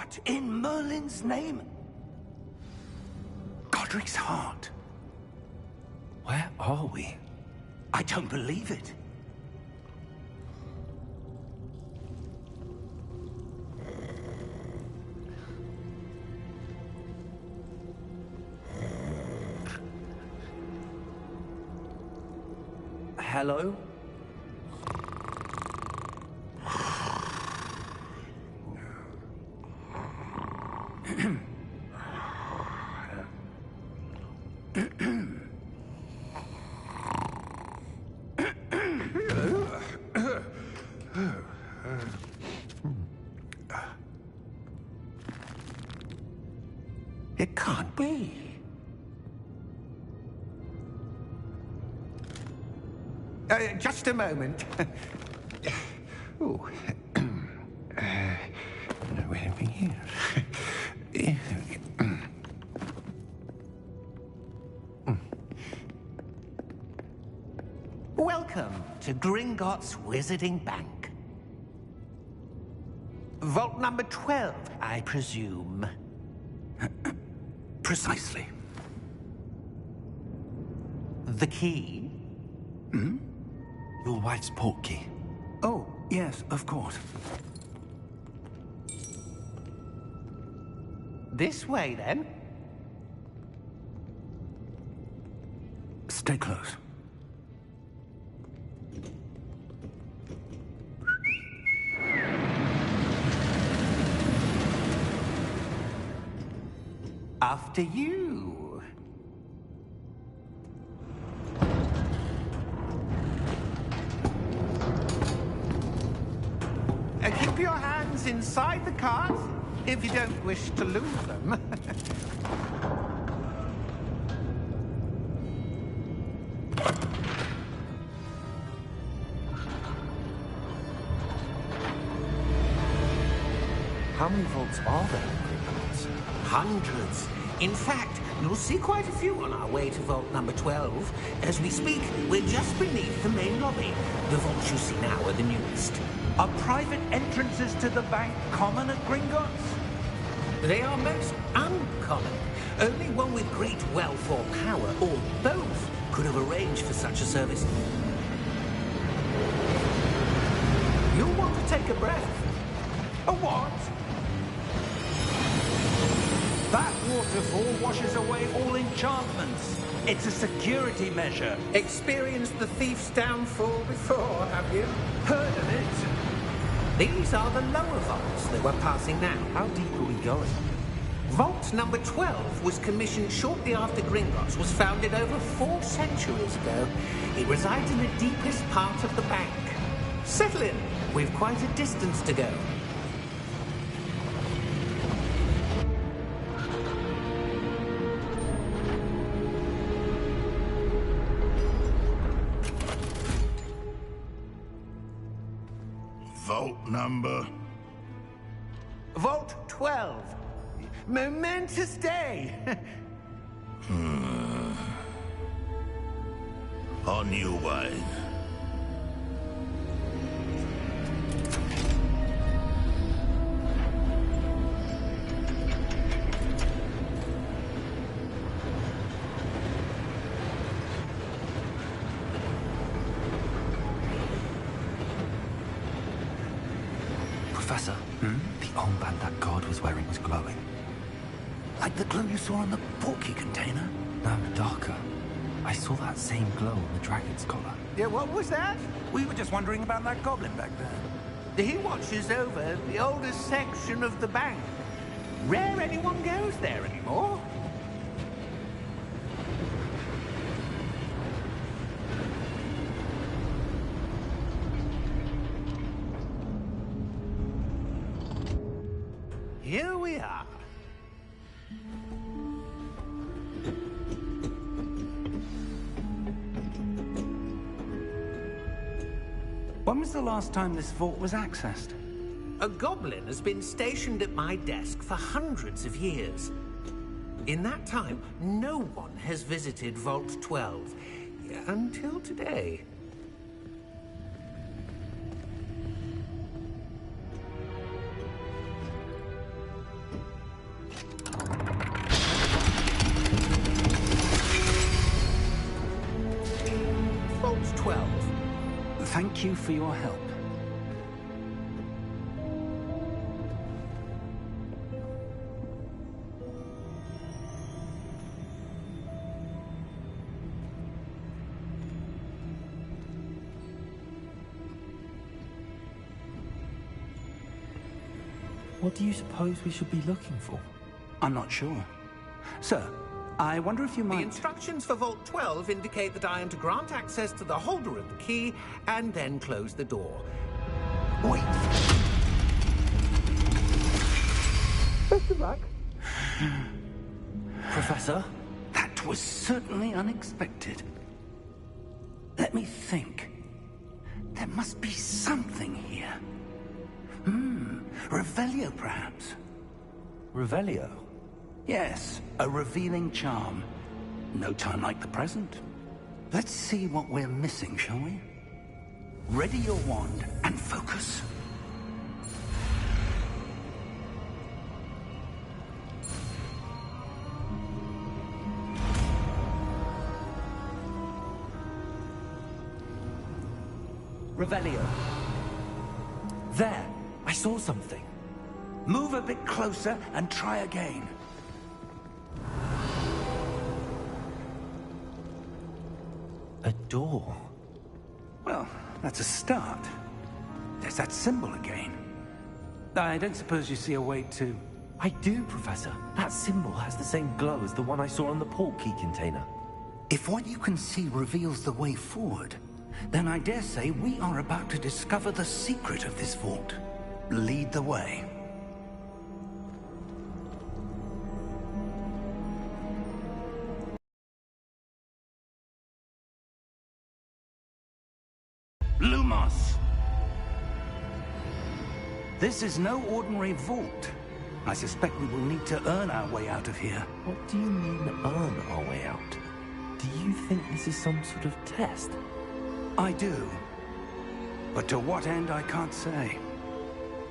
What in Merlin's name? Godric's heart. Where are we? I don't believe it. Hello? It can't be. Just a moment. Oh. No anything here. Welcome to Gringotts Wizarding Bank. Vault number 12, I presume. Precisely. The key? Hmm? Your wife's portkey. Oh, yes, of course. This way, then. Stay close. After you. Keep your hands inside the cart if you don't wish to lose them. How many vaults are there in Gringotts? Hundreds. In fact, you'll see quite a few on our way to vault number 12. As we speak, we're just beneath the main lobby. The vaults you see now are the newest. Are private entrances to the bank common at Gringotts? They are most uncommon. Only one with great wealth or power, or both, could have arranged for such a service. You'll want to take a breath. A what? That waterfall washes away all enchantments. It's a security measure. Experienced the thief's downfall before, have you? Heard of it? These are the lower vaults that we're passing now. How deep are we going? Vault number 12 was commissioned shortly after Gringotts was founded over 4 centuries ago. It resides in the deepest part of the bank. Settle in. We've quite a distance to go. Vault number? Vault 12. Momentous day. On you, Wayne. Professor, the armband that guard was wearing was glowing. Like the glow you saw on the portkey container? No, darker. I saw that same glow on the dragon's collar. Yeah, what was that? We were just wondering about that goblin back there. He watches over the oldest section of the bank. Rare anyone goes there anymore. Here we are. When was the last time this vault was accessed? A goblin has been stationed at my desk for hundreds of years. In that time, no one has visited Vault 12. Until today. Thank you for your help. What do you suppose we should be looking for? I'm not sure. Sir, I wonder if you The might... instructions for Vault 12 indicate that I am to grant access to the holder of the key and then close the door. Wait! Best of luck. Professor, that was certainly unexpected. Let me think. There must be something here. Revelio, perhaps. Revelio? Yes, a revealing charm. No time like the present. Let's see what we're missing, shall we? Ready your wand and focus. Revelio. There! I saw something. Move a bit closer and try again. A door. Well, that's a start. There's that symbol again. I don't suppose you see a way to... I do, Professor. That symbol has the same glow as the one I saw on the port key container. If what you can see reveals the way forward, then I dare say we are about to discover the secret of this vault. Lead the way. Lumos! This is no ordinary vault. I suspect we will need to earn our way out of here. What do you mean, earn our way out? Do you think this is some sort of test? I do. But to what end, I can't say.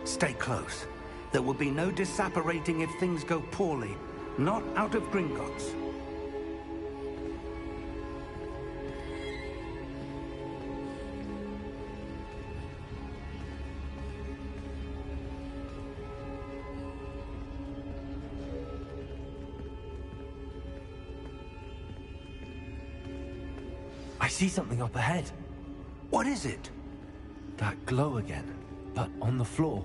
Stay close. There will be no disapparating if things go poorly. Not out of Gringotts. I see something up ahead. What is it? That glow again, but on the floor.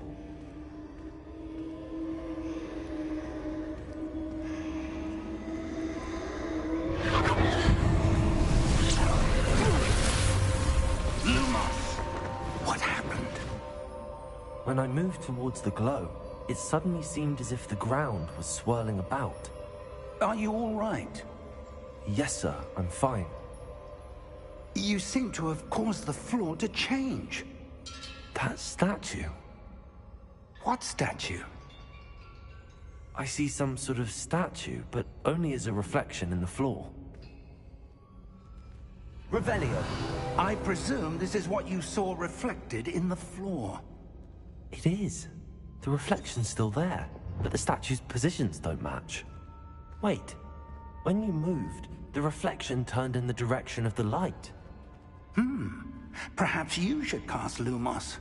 Lumos! What happened? When I moved towards the glow, it suddenly seemed as if the ground was swirling about. Are you all right? Yes, sir, I'm fine. You seem to have caused the floor to change. That statue. What statue? I see some sort of statue, but only as a reflection in the floor. Revelio, I presume this is what you saw reflected in the floor. It is. The reflection's still there, but the statue's positions don't match. Wait, when you moved, the reflection turned in the direction of the light. Perhaps you should cast Lumos.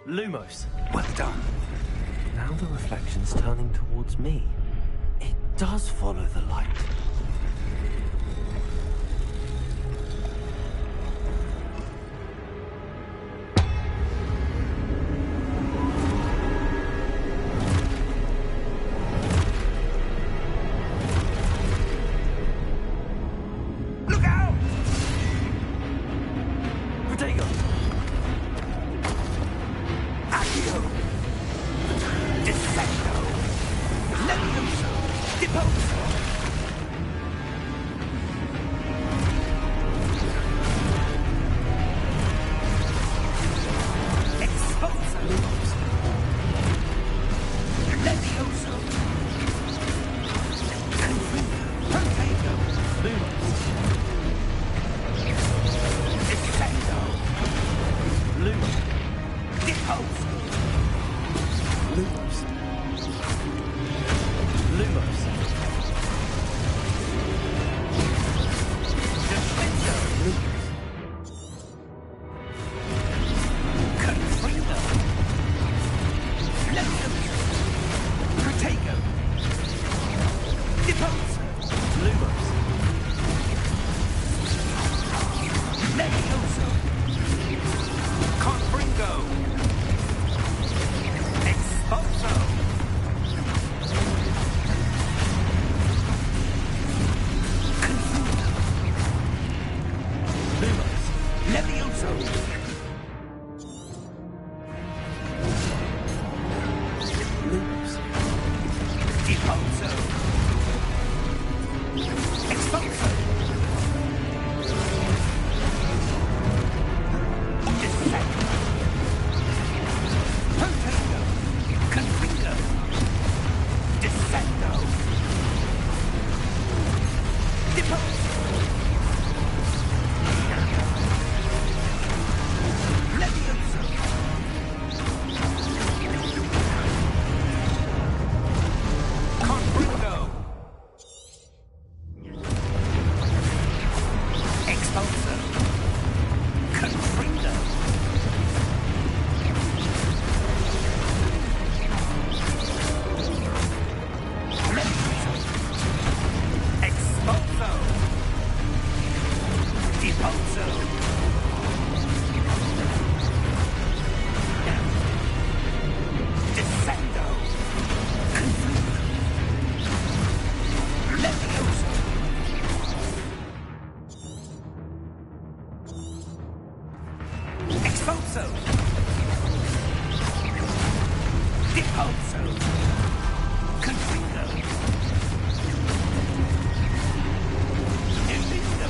Lumos! Well done. Now the reflection's turning towards me. It does follow the light. Look out! Protego! Accio! Defecto! Leviuso! Deposo! Expulso! Lumos! Levioso! Lumos! Expulso! Expulso! Descendo! Potato! Confringo! Descendo! Deposo! Levioso! Confringo! Expulso! Confringo! Levioso! Expulso! Deposo! Descendo! Levioso! Expulso! Deposo! Confringo! Invisto!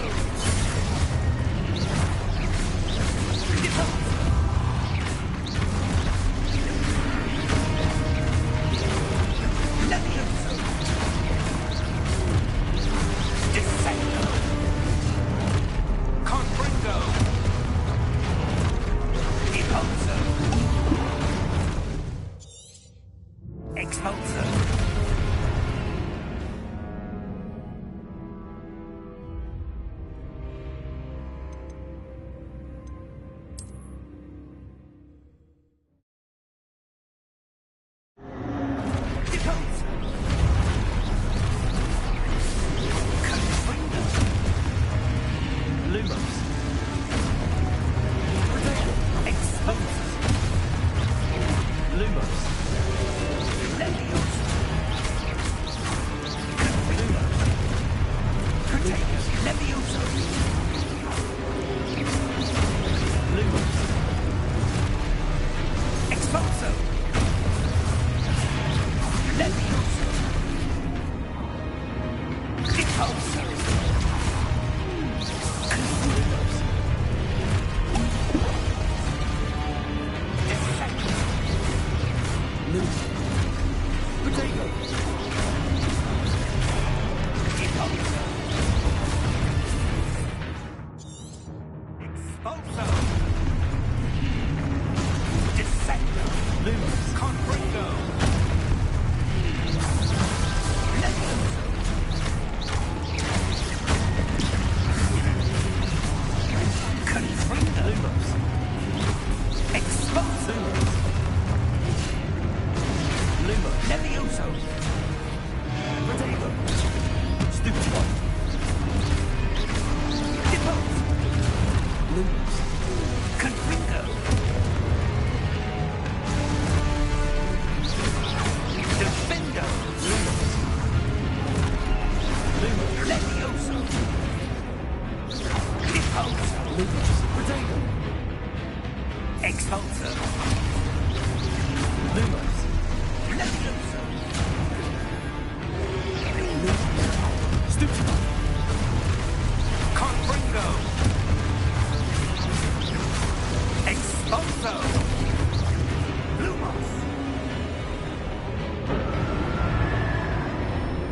Deposo! Levioso! Descendo! Confringo! Deposo! Expulso! Deposo! Confringo! Lumos! Expulso! Lumos! Levioso! Confringo! Potato! Levioso! Lumos! Expulso! Levioso! Deposo! Lumos! Descendo! Lumos! Potato! Deposo! Expulso! Descendo! Lumos! Confringo! Levioso! Confringo! Lumos! Expulso! Lumos! Levioso! Potato! Stupid one! Depose! Lumos! Confringo! Defendo! Lumos! Lumos! Levioso! Depose! Lumos! Potato! Expulso! Lumos! Levioso! Stupid! Confringo! Expulso! Lumos!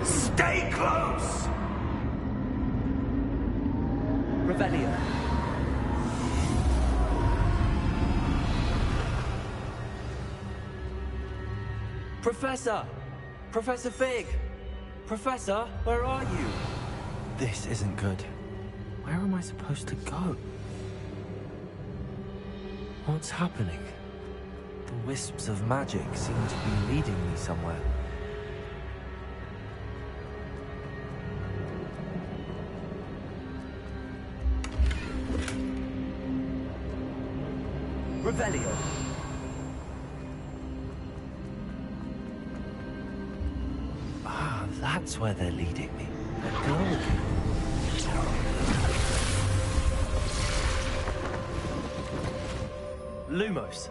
Stay close! Revelio. Professor! Professor Fig! Professor, where are you? This isn't good. Where am I supposed to go? What's happening? The wisps of magic seem to be leading me somewhere. Revelio. that's where they're leading me. A glow again. Lumos.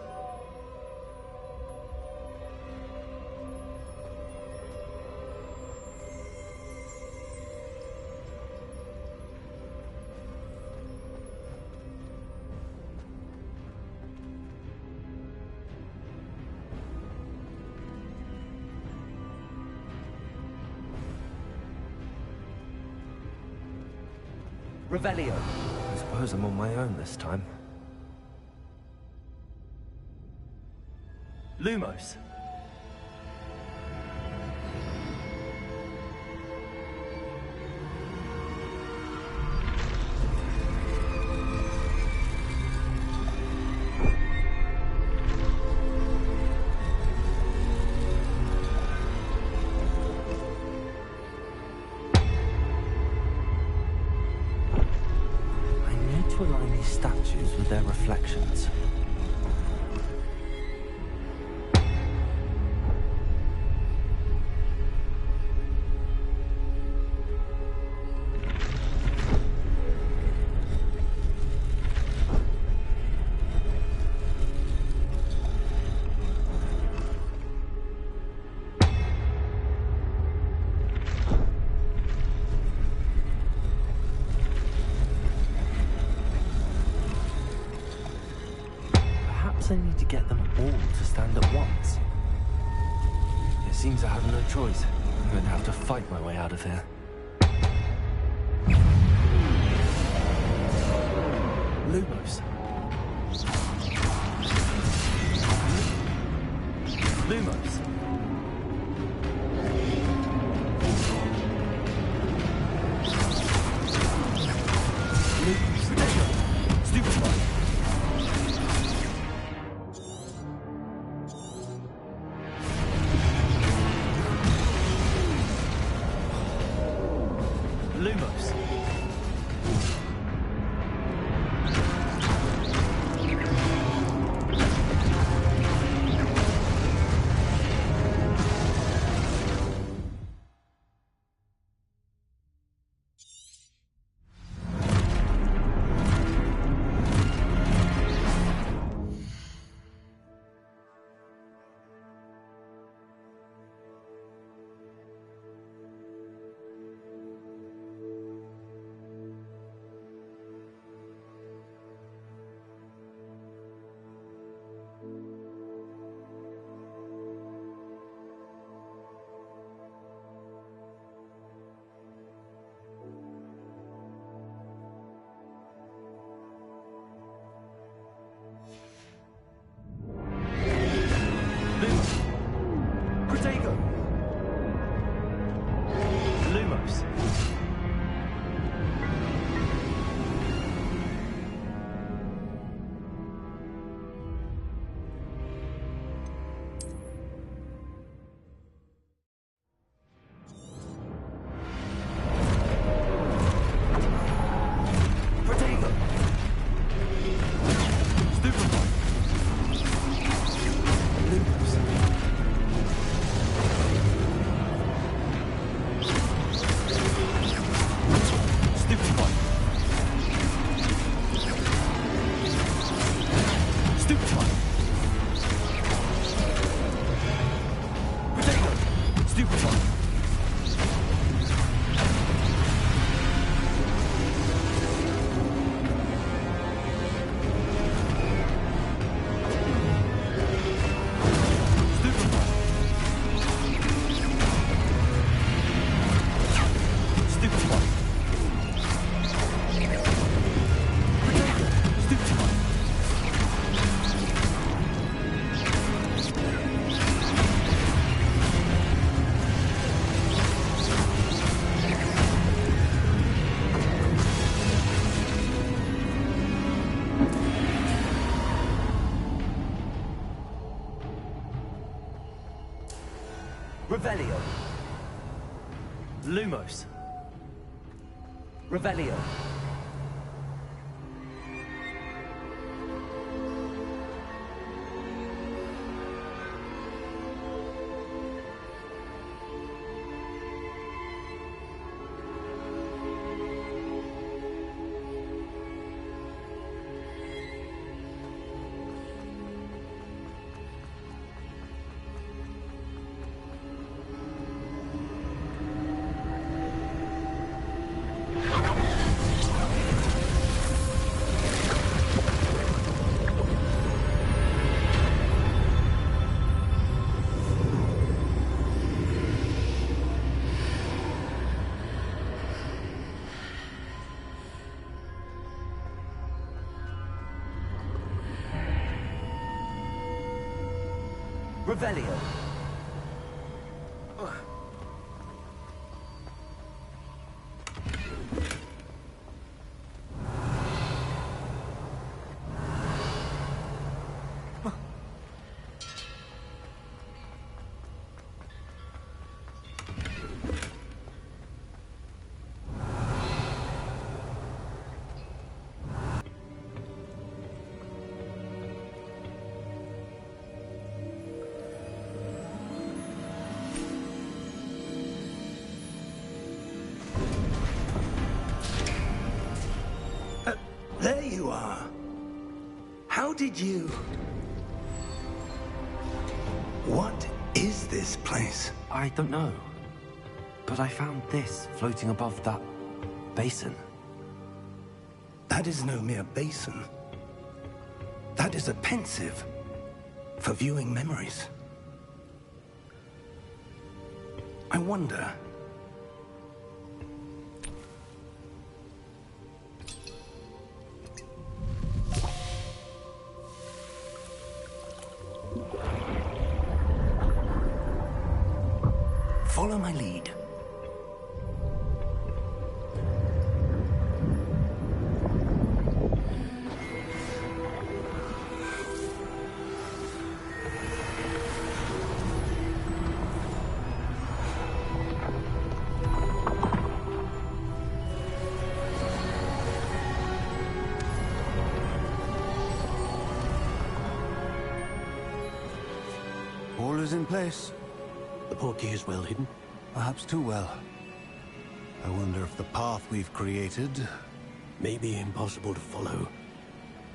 Revelio. I suppose I'm on my own this time. Lumos. To align these statues with their reflections. I need to get them all to stand at once. It seems I have no choice. I'm going to have to fight my way out of here. Lumos. Lumos. Stupefy. Lumos. Lumos. Revelio. Lumos. Revelio. Revelio. There you are. How did you... What is this place? I don't know. But I found this floating above that basin. That is no mere basin. That is a pensive for viewing memories. I wonder... Follow my lead. All is in place. The portkey is well hidden. Perhaps too well. I wonder if the path we've created... May be impossible to follow.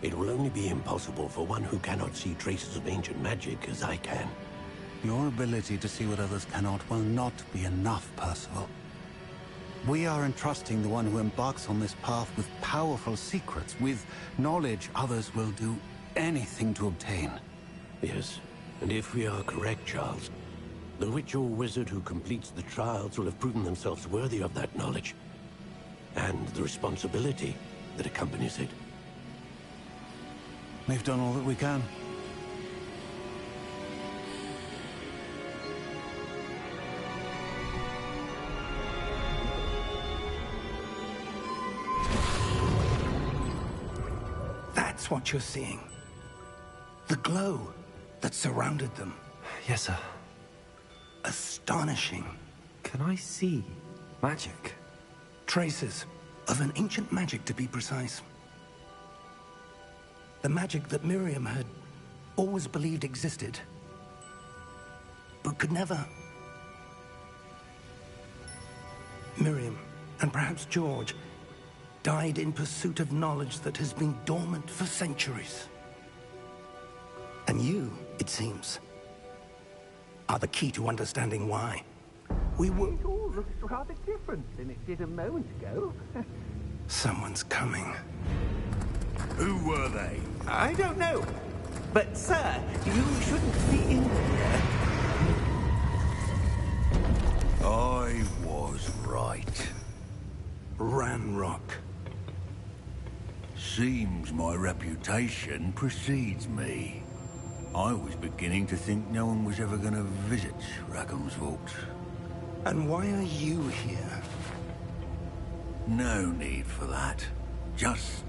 It will only be impossible for one who cannot see traces of ancient magic as I can. Your ability to see what others cannot will not be enough, Percival. We are entrusting the one who embarks on this path with powerful secrets, with knowledge others will do anything to obtain. Yes, and if we are correct, Charles, the witch or wizard who completes the trials will have proven themselves worthy of that knowledge, and the responsibility that accompanies it. We've done all that we can. That's what you're seeing. The glow that surrounded them. Yes, sir. Astonishing. Can I see magic? Traces of an ancient magic, to be precise. The magic that Miriam had always believed existed, but could never. Miriam, and perhaps George, died in pursuit of knowledge that has been dormant for centuries. And you, it seems, are the key to understanding why. We were... It all looks rather different than it did a moment ago. Someone's coming. Who were they? I don't know. But, sir, you shouldn't be in here. I was right. Ranrock. Seems my reputation precedes me. I was beginning to think no one was ever going to visit Rackham's vault. And why are you here? No need for that. Just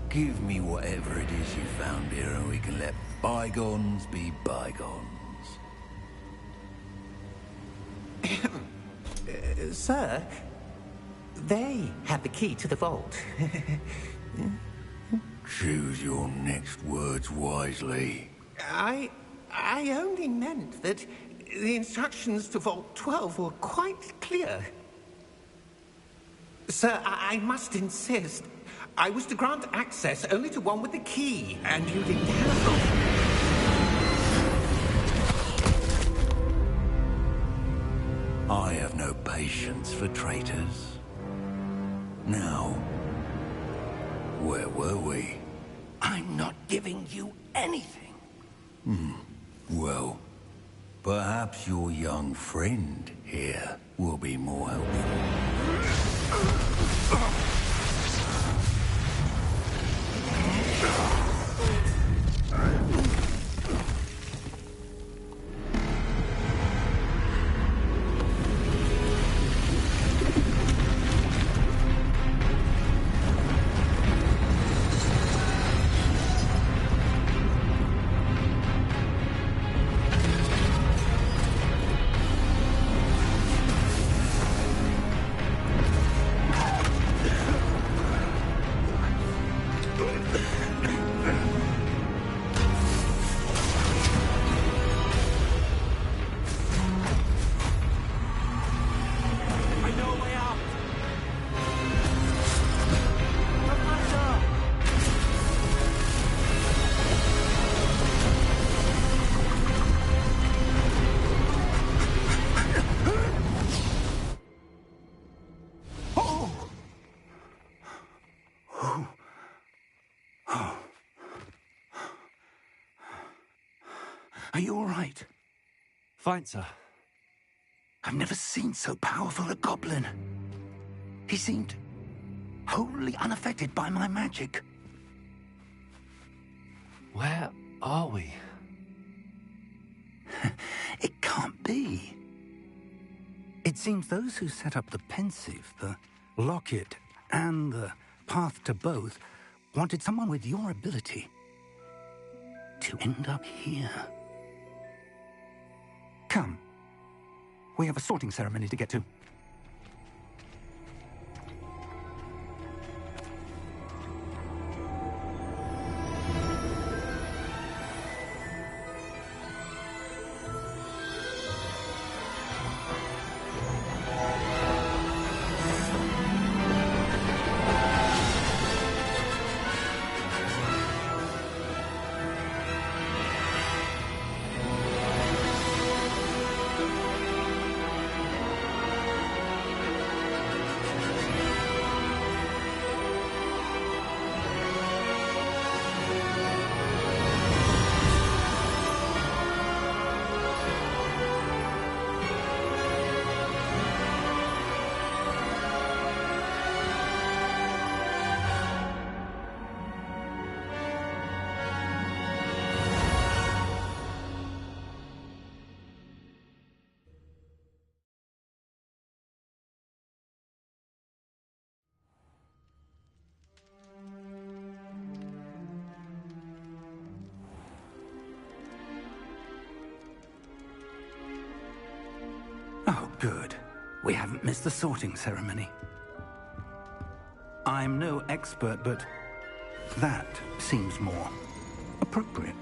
give me whatever it is you found here and we can let bygones be bygones. Sir, they had the key to the vault. Choose your next words wisely. I only meant that the instructions to Vault 12 were quite clear. Sir, I must insist. I was to grant access only to one with the key, and you didn't have I have no patience for traitors. Now, where were we? I'm not giving you anything. Well, perhaps your young friend here will be more helpful. Are you all right? Fine, sir. I've never seen so powerful a goblin. He seemed wholly unaffected by my magic. Where are we? It can't be. It seems those who set up the pensive, the locket, and the path to both wanted someone with your ability to end up here. Come. We have a sorting ceremony to get to. Oh, good. We haven't missed the sorting ceremony. I'm no expert, but that seems more appropriate.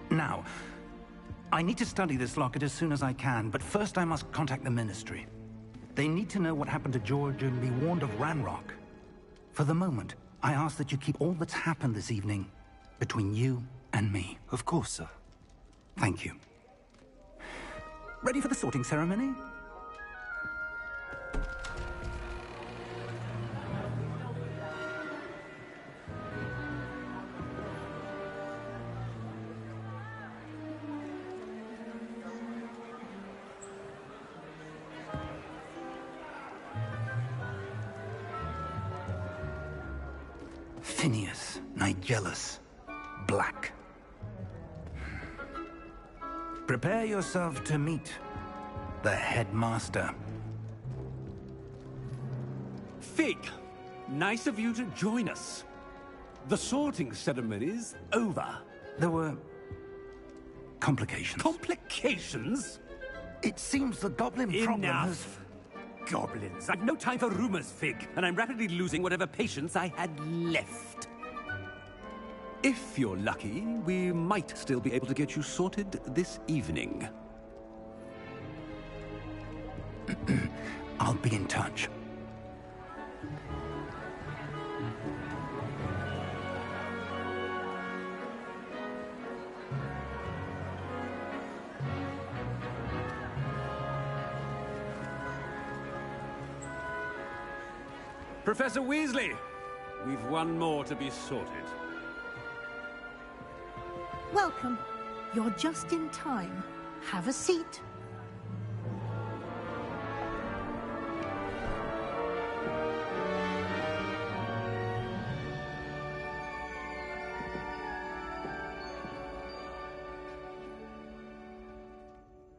Now, I need to study this locket as soon as I can, but first I must contact the Ministry. They need to know what happened to George and be warned of Ranrock. For the moment, I ask that you keep all that's happened this evening between you and me. Of course, sir. Thank you. Ready for the sorting ceremony? Phineas, Nigellus, Black. Prepare yourself to meet the headmaster. Fig, nice of you to join us. The sorting ceremony's over. There were complications. Complications? It seems the goblin problem has... Enough. Goblins. I've no time for rumors, Fig, and I'm rapidly losing whatever patience I had left. If you're lucky, we might still be able to get you sorted this evening. I'll be in touch. Professor Weasley, we've one more to be sorted. Welcome. You're just in time. Have a seat.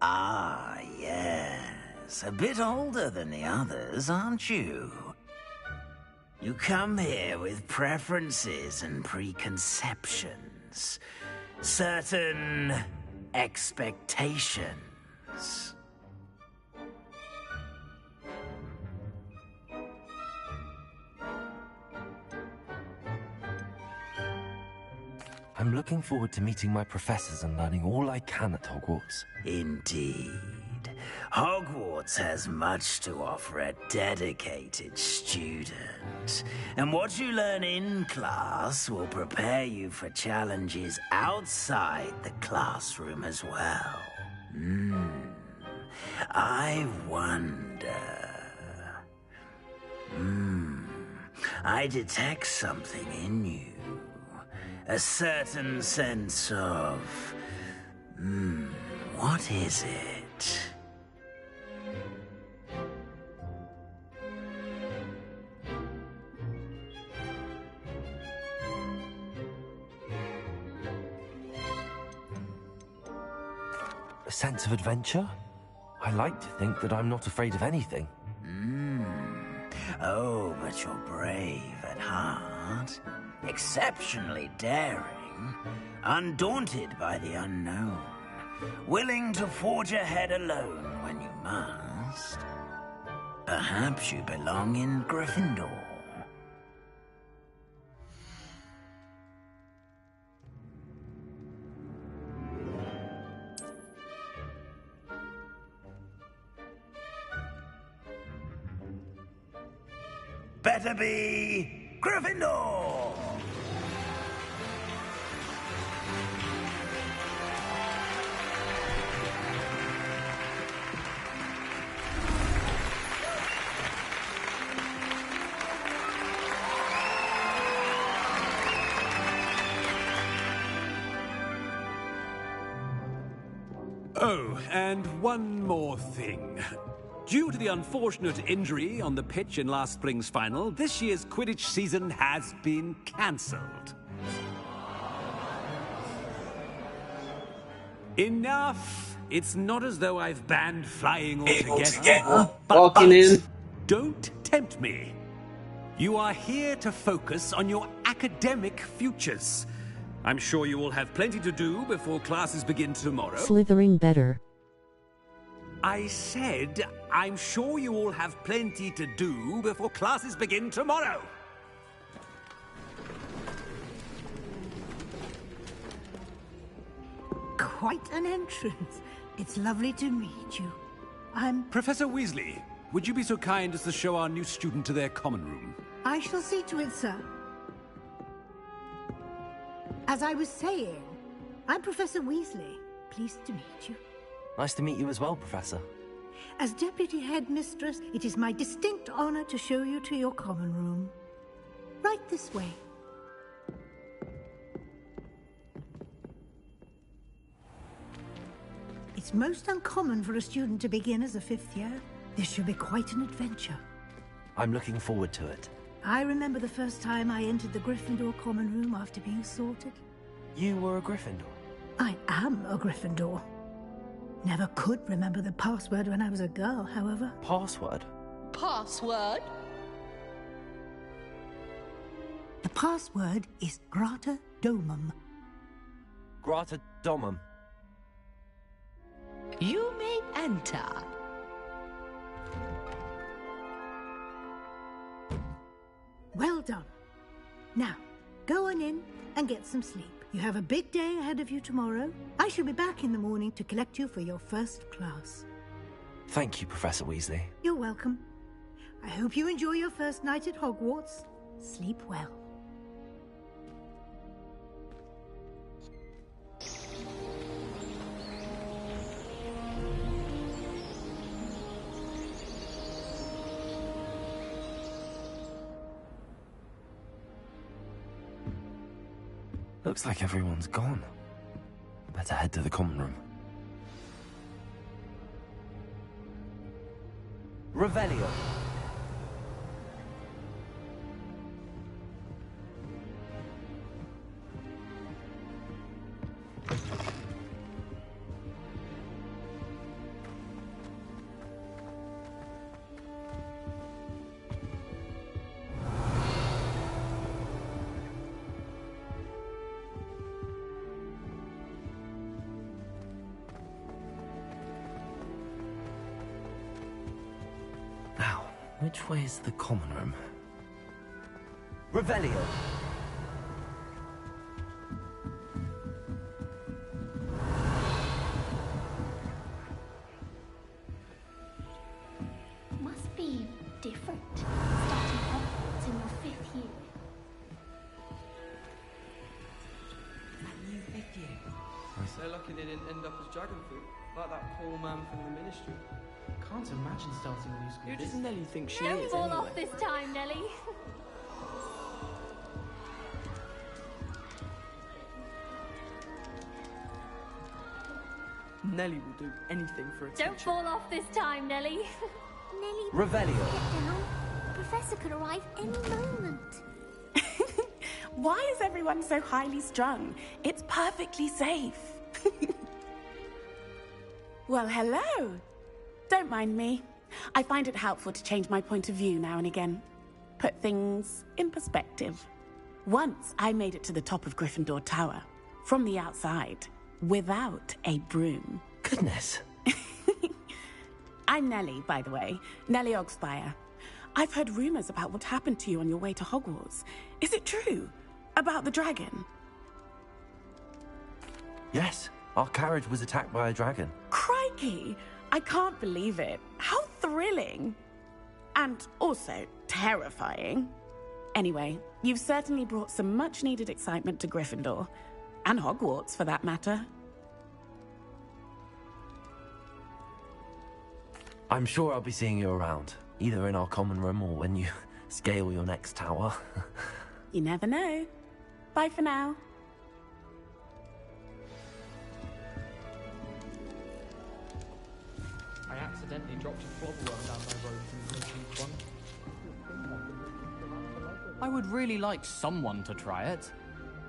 Ah, yes. A bit older than the others, aren't you? You come here with preferences and preconceptions. Certain expectations. I'm looking forward to meeting my professors and learning all I can at Hogwarts. Indeed. Hogwarts has much to offer a dedicated student. And what you learn in class will prepare you for challenges outside the classroom as well. I wonder... I detect something in you. A certain sense of What is it? A sense of adventure? I like to think that I'm not afraid of anything. Oh, but you're brave at heart. Exceptionally daring. Undaunted by the unknown. Willing to forge ahead alone when you must. Perhaps you belong in Gryffindor. Better be Gryffindor! Oh, and one more thing. Due to the unfortunate injury on the pitch in last spring's final, this year's Quidditch season has been cancelled. Enough! It's not as though I've banned flying altogether. Walking in. Don't tempt me. You are here to focus on your academic futures. I'm sure you will have plenty to do before classes begin tomorrow. Slithering better. I said, I'm sure you all have plenty to do before classes begin tomorrow. Quite an entrance. It's lovely to meet you. I'm... Professor Weasley, would you be so kind as to show our new student to their common room? I shall see to it, sir. As I was saying, I'm Professor Weasley. Pleased to meet you. Nice to meet you as well, Professor. As Deputy Headmistress, it is my distinct honor to show you to your common room. Right this way. It's most uncommon for a student to begin as a fifth year. This should be quite an adventure. I'm looking forward to it. I remember the first time I entered the Gryffindor common room after being sorted. You were a Gryffindor? I am a Gryffindor. Never could remember the password when I was a girl, however. Password? Password? The password is Grata Domum. Grata Domum. You may enter. Well done. Now, go on in and get some sleep. You have a big day ahead of you tomorrow. I shall be back in the morning to collect you for your first class. Thank you, Professor Weasley. You're welcome. I hope you enjoy your first night at Hogwarts. Sleep well. Looks like everyone's gone. Better head to the common room. Revelio. Which way is the common room? Revelio! Must be different, starting Hogwarts in your 5th year. A new 5th year? So lucky they didn't end up as dragon fruit, like that poor man from the ministry. Can't imagine starting a new school. Who does Nelly think she No is, fall anyway? off this time, Nelly. Nellie will do anything for attention. Don't fall off this time, Nellie. Nellie, Revelio. get down. The professor could arrive any moment. Why is everyone so highly strung? It's perfectly safe. Well, hello. Don't mind me. I find it helpful to change my point of view now and again. Put things in perspective. Once I made it to the top of Gryffindor Tower, from the outside, without a broom. Goodness. I'm Nellie, by the way. Nellie Ogspire. I've heard rumors about what happened to you on your way to Hogwarts. Is it true? About the dragon? Yes, our carriage was attacked by a dragon. Crikey! I can't believe it. How thrilling! And also terrifying. Anyway, you've certainly brought some much-needed excitement to Gryffindor. And Hogwarts, for that matter. I'm sure I'll be seeing you around, either in our common room or when you scale your next tower. You never know. Bye for now. I accidentally dropped a flobberworm down my road from the one. I would really like someone to try it.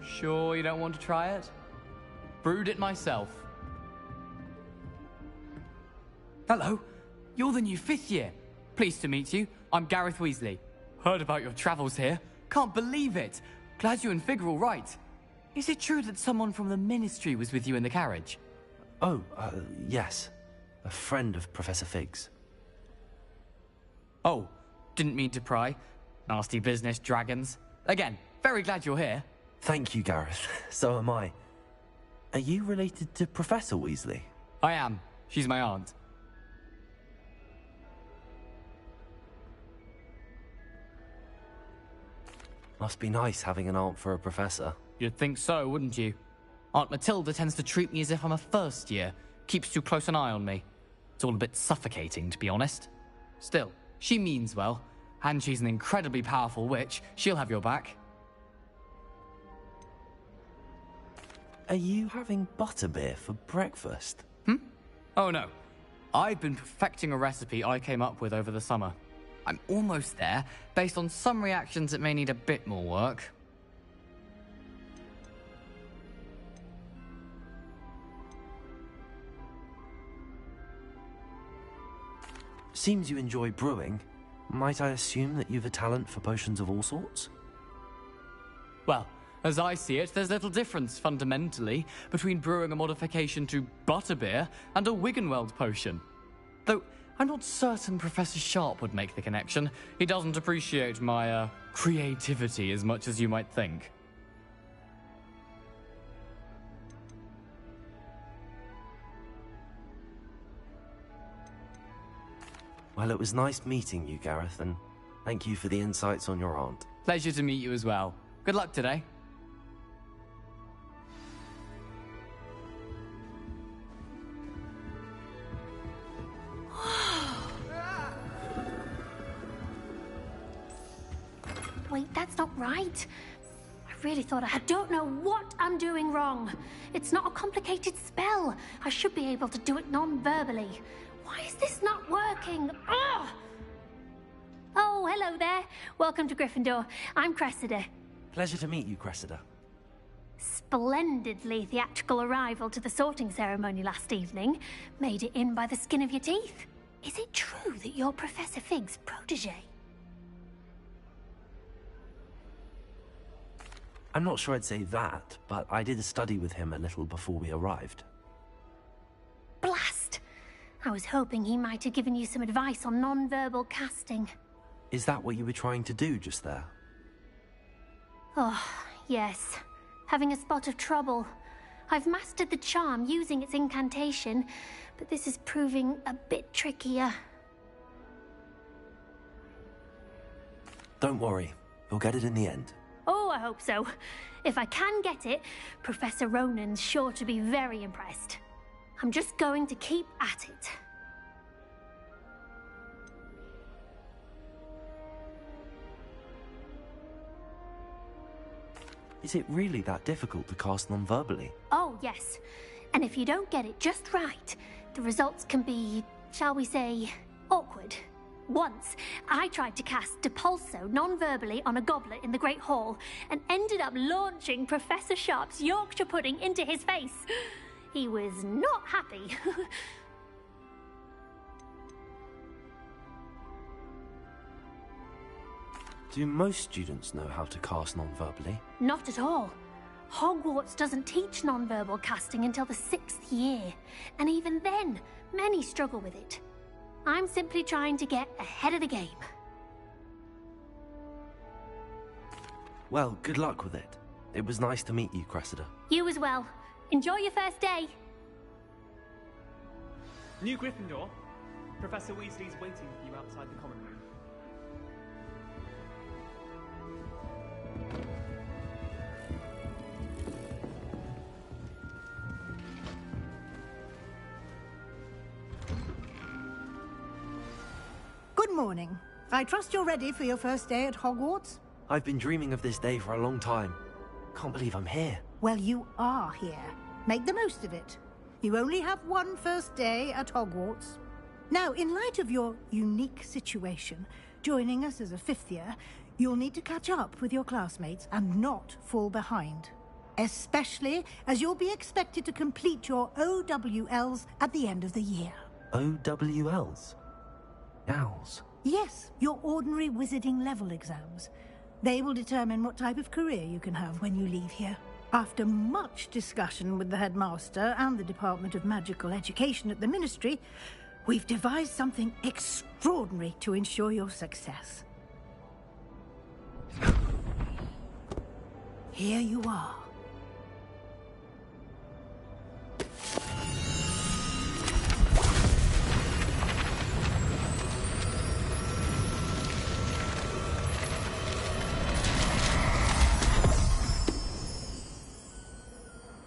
Sure you don't want to try it? Brewed it myself. Hello, you're the new 5th year. Pleased to meet you. I'm Gareth Weasley. Heard about your travels here. Can't believe it. Glad you and Fig are all right. Is it true that someone from the Ministry was with you in the carriage? Oh, yes. A friend of Professor Fig's. Oh, didn't mean to pry. Nasty business, dragons. Again, very glad you're here. Thank you, Gareth. So am I. Are you related to Professor Weasley? I am. She's my aunt. Must be nice having an aunt for a professor. You'd think so, wouldn't you? Aunt Matilda tends to treat me as if I'm a first year. Keeps too close an eye on me. It's all a bit suffocating, to be honest. Still, she means well. And she's an incredibly powerful witch. She'll have your back. Are you having butterbeer for breakfast? Oh no. I've been perfecting a recipe I came up with over the summer. I'm almost there, based on some reactions that may need a bit more work. Seems you enjoy brewing. Might I assume that you've a talent for potions of all sorts? Well, as I see it, there's little difference, fundamentally, between brewing a modification to butterbeer and a Wiggenweld potion. Though, I'm not certain Professor Sharp would make the connection. He doesn't appreciate my, creativity as much as you might think. Well, it was nice meeting you, Gareth, and thank you for the insights on your aunt. Pleasure to meet you as well. Good luck today. Wait, that's not right. I really thought I don't know what I'm doing wrong. It's not a complicated spell. I should be able to do it non-verbally. Why is this not working? Ugh! Oh, hello there. Welcome to Gryffindor. I'm Cressida. Pleasure to meet you, Cressida. Splendidly theatrical arrival to the sorting ceremony last evening. Made it in by the skin of your teeth. Is it true that you're Professor Fig's protege? I'm not sure I'd say that, but I did a study with him a little before we arrived. Blast! I was hoping he might have given you some advice on non-verbal casting. Is that what you were trying to do just there? Oh, yes. Having a spot of trouble. I've mastered the charm using its incantation, but this is proving a bit trickier. Don't worry, you'll get it in the end. Oh, I hope so. If I can get it, Professor Ronan's sure to be very impressed. I'm just going to keep at it. Is it really that difficult to cast non-verbally? Oh, yes. And if you don't get it just right, the results can be, shall we say, awkward. Once, I tried to cast Depulso non-verbally on a goblet in the Great Hall and ended up launching Professor Sharp's Yorkshire pudding into his face. He was not happy. Do most students know how to cast non-verbally? Not at all. Hogwarts doesn't teach non-verbal casting until the 6th year, and even then, many struggle with it. I'm simply trying to get ahead of the game. Well, good luck with it. It was nice to meet you, Cressida. You as well. Enjoy your first day. New Gryffindor. Professor Weasley's waiting for you outside the common room. Good morning. I trust you're ready for your first day at Hogwarts? I've been dreaming of this day for a long time. Can't believe I'm here. Well, you are here. Make the most of it. You only have one first day at Hogwarts. Now, in light of your unique situation, joining us as a 5th year, you'll need to catch up with your classmates and not fall behind. Especially as you'll be expected to complete your OWLs at the end of the year. OWLs? Owls? Yes, your ordinary wizarding level exams. They will determine what type of career you can have when you leave here. After much discussion with the headmaster and the Department of Magical Education at the Ministry, we've devised something extraordinary to ensure your success. Here you are.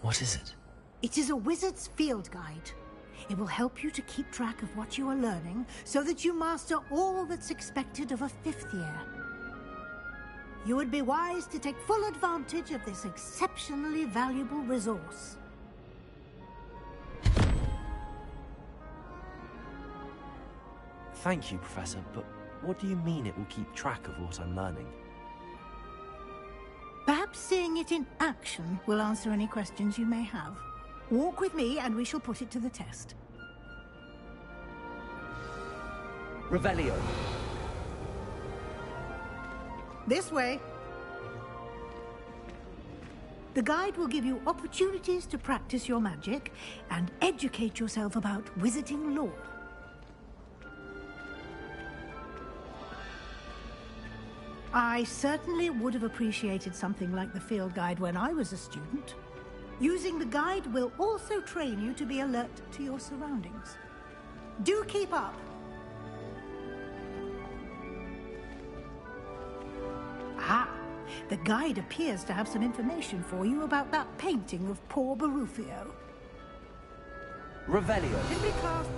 What is it? It is a wizard's field guide. It will help you to keep track of what you are learning so that you master all that's expected of a 5th year. You would be wise to take full advantage of this exceptionally valuable resource. Thank you, Professor, but what do you mean it will keep track of what I'm learning? Perhaps seeing it in action will answer any questions you may have. Walk with me and we shall put it to the test. Revelio. This way. The guide will give you opportunities to practice your magic and educate yourself about wizarding lore. I certainly would have appreciated something like the field guide when I was a student. Using the guide will also train you to be alert to your surroundings. Do keep up. Ah, the guide appears to have some information for you about that painting of poor Barufio. Revelio. Simply cast...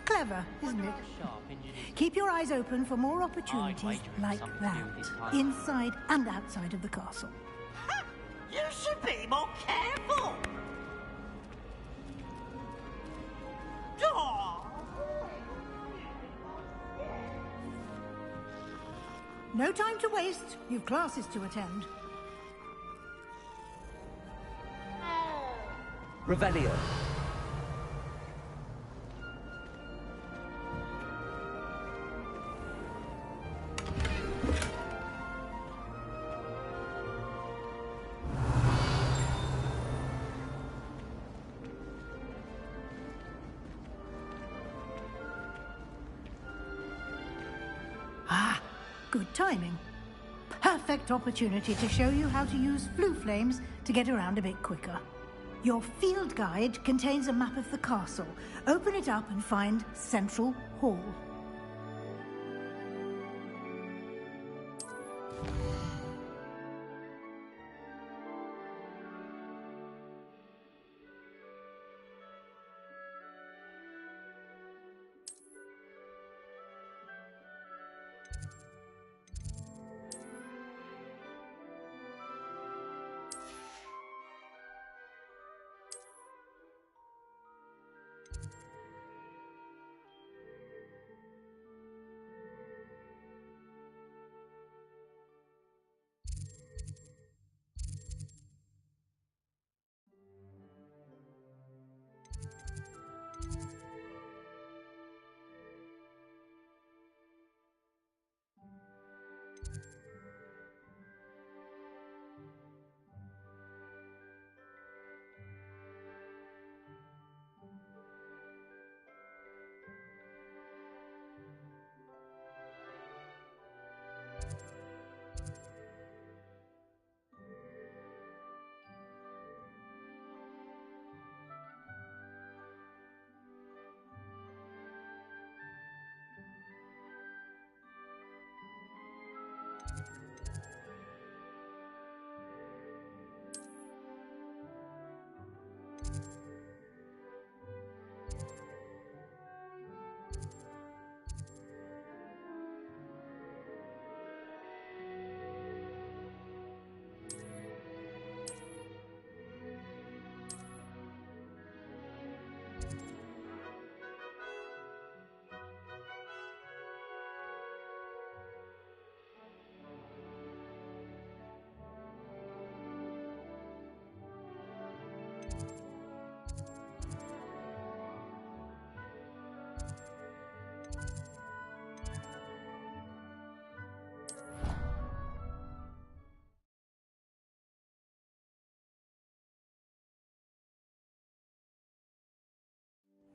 Clever, isn't it? Keep your eyes open for more opportunities like that, inside and outside of the castle. You should be more careful! No time to waste. You've classes to attend. Revelio. Ah, good timing. Perfect opportunity to show you how to use flue flames to get around a bit quicker. Your field guide contains a map of the castle. Open it up and find Central Hall.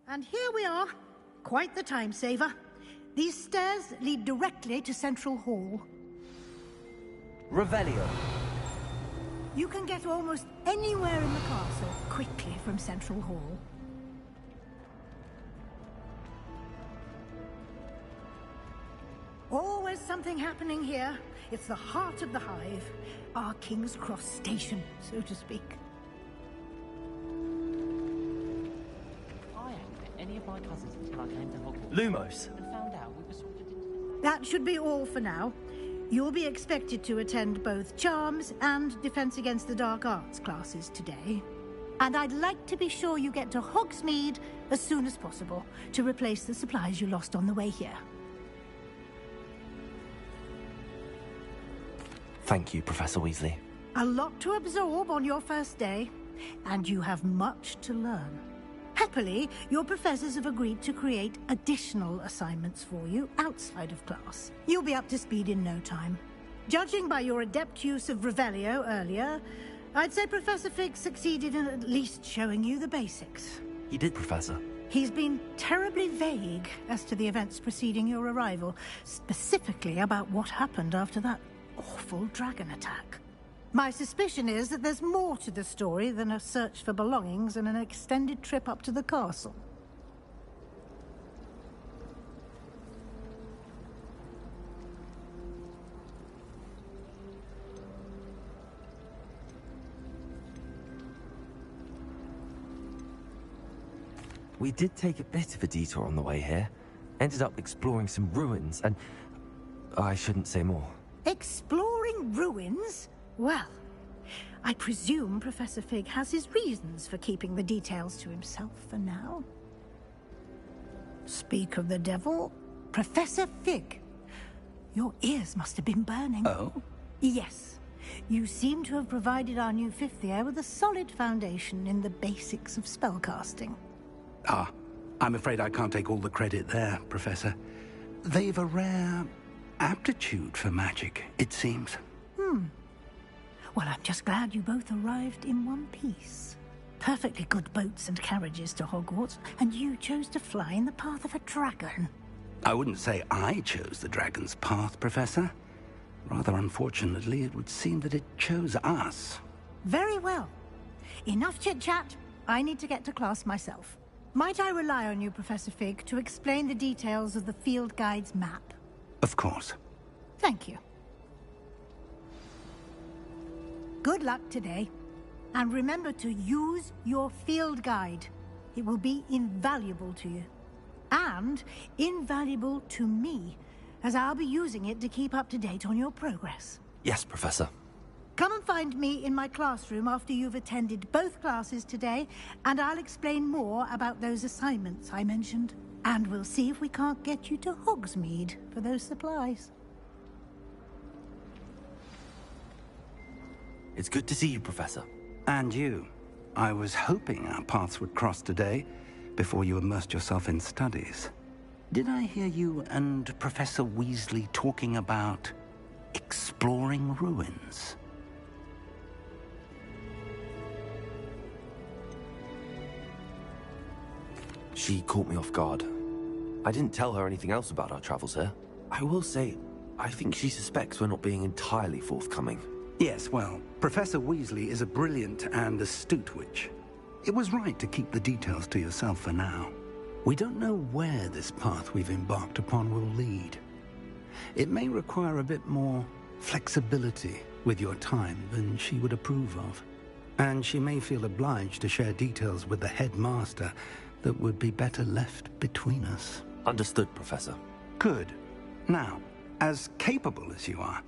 And here we are. Quite the time saver. These stairs lead directly to Central Hall. Revelio. You can get almost anywhere in the castle quickly from Central Hall. Always something happening here. It's the heart of the hive. Our King's Cross station, so to speak. I hadn't met any of my cousins until I came to Hogwarts. Lumos. And found out we were sorted into... That should be all for now. You'll be expected to attend both Charms and Defense Against the Dark Arts classes today. And I'd like to be sure you get to Hogsmeade as soon as possible to replace the supplies you lost on the way here. Thank you, Professor Weasley. A lot to absorb on your first day, and you have much to learn. Happily, your professors have agreed to create additional assignments for you outside of class. You'll be up to speed in no time. Judging by your adept use of Revelio earlier, I'd say Professor Fig succeeded in at least showing you the basics. He did, Professor. He's been terribly vague as to the events preceding your arrival, specifically about what happened after that awful dragon attack. My suspicion is that there's more to the story than a search for belongings and an extended trip up to the castle. We did take a bit of a detour on the way here. Ended up exploring some ruins and... I shouldn't say more. Exploring ruins? Well, I presume Professor Fig has his reasons for keeping the details to himself for now. Speak of the devil, Professor Fig. Your ears must have been burning. Oh? Yes. You seem to have provided our new fifth year with a solid foundation in the basics of spellcasting. Ah, I'm afraid I can't take all the credit there, Professor. They've a rare aptitude for magic, it seems. Well, I'm just glad you both arrived in one piece. Perfectly good boats and carriages to Hogwarts, and you chose to fly in the path of a dragon. I wouldn't say I chose the dragon's path, Professor. Rather unfortunately, it would seem that it chose us. Very well. Enough chit-chat. I need to get to class myself. Might I rely on you, Professor Fig, to explain the details of the field guide's map? Of course. Thank you. Good luck today. And remember to use your field guide. It will be invaluable to you. And invaluable to me, as I'll be using it to keep up to date on your progress. Yes, Professor. Come and find me in my classroom after you've attended both classes today, and I'll explain more about those assignments I mentioned. And we'll see if we can't get you to Hogsmeade for those supplies. It's good to see you, Professor. And you. I was hoping our paths would cross today, before you immersed yourself in studies. Did I hear you and Professor Weasley talking about exploring ruins? She caught me off guard. I didn't tell her anything else about our travels here. I will say, I think she suspects we're not being entirely forthcoming. Yes, well, Professor Weasley is a brilliant and astute witch. It was right to keep the details to yourself for now. We don't know where this path we've embarked upon will lead. It may require a bit more flexibility with your time than she would approve of. And she may feel obliged to share details with the headmaster that would be better left between us. Understood, Professor. Good. Now, as capable as you are,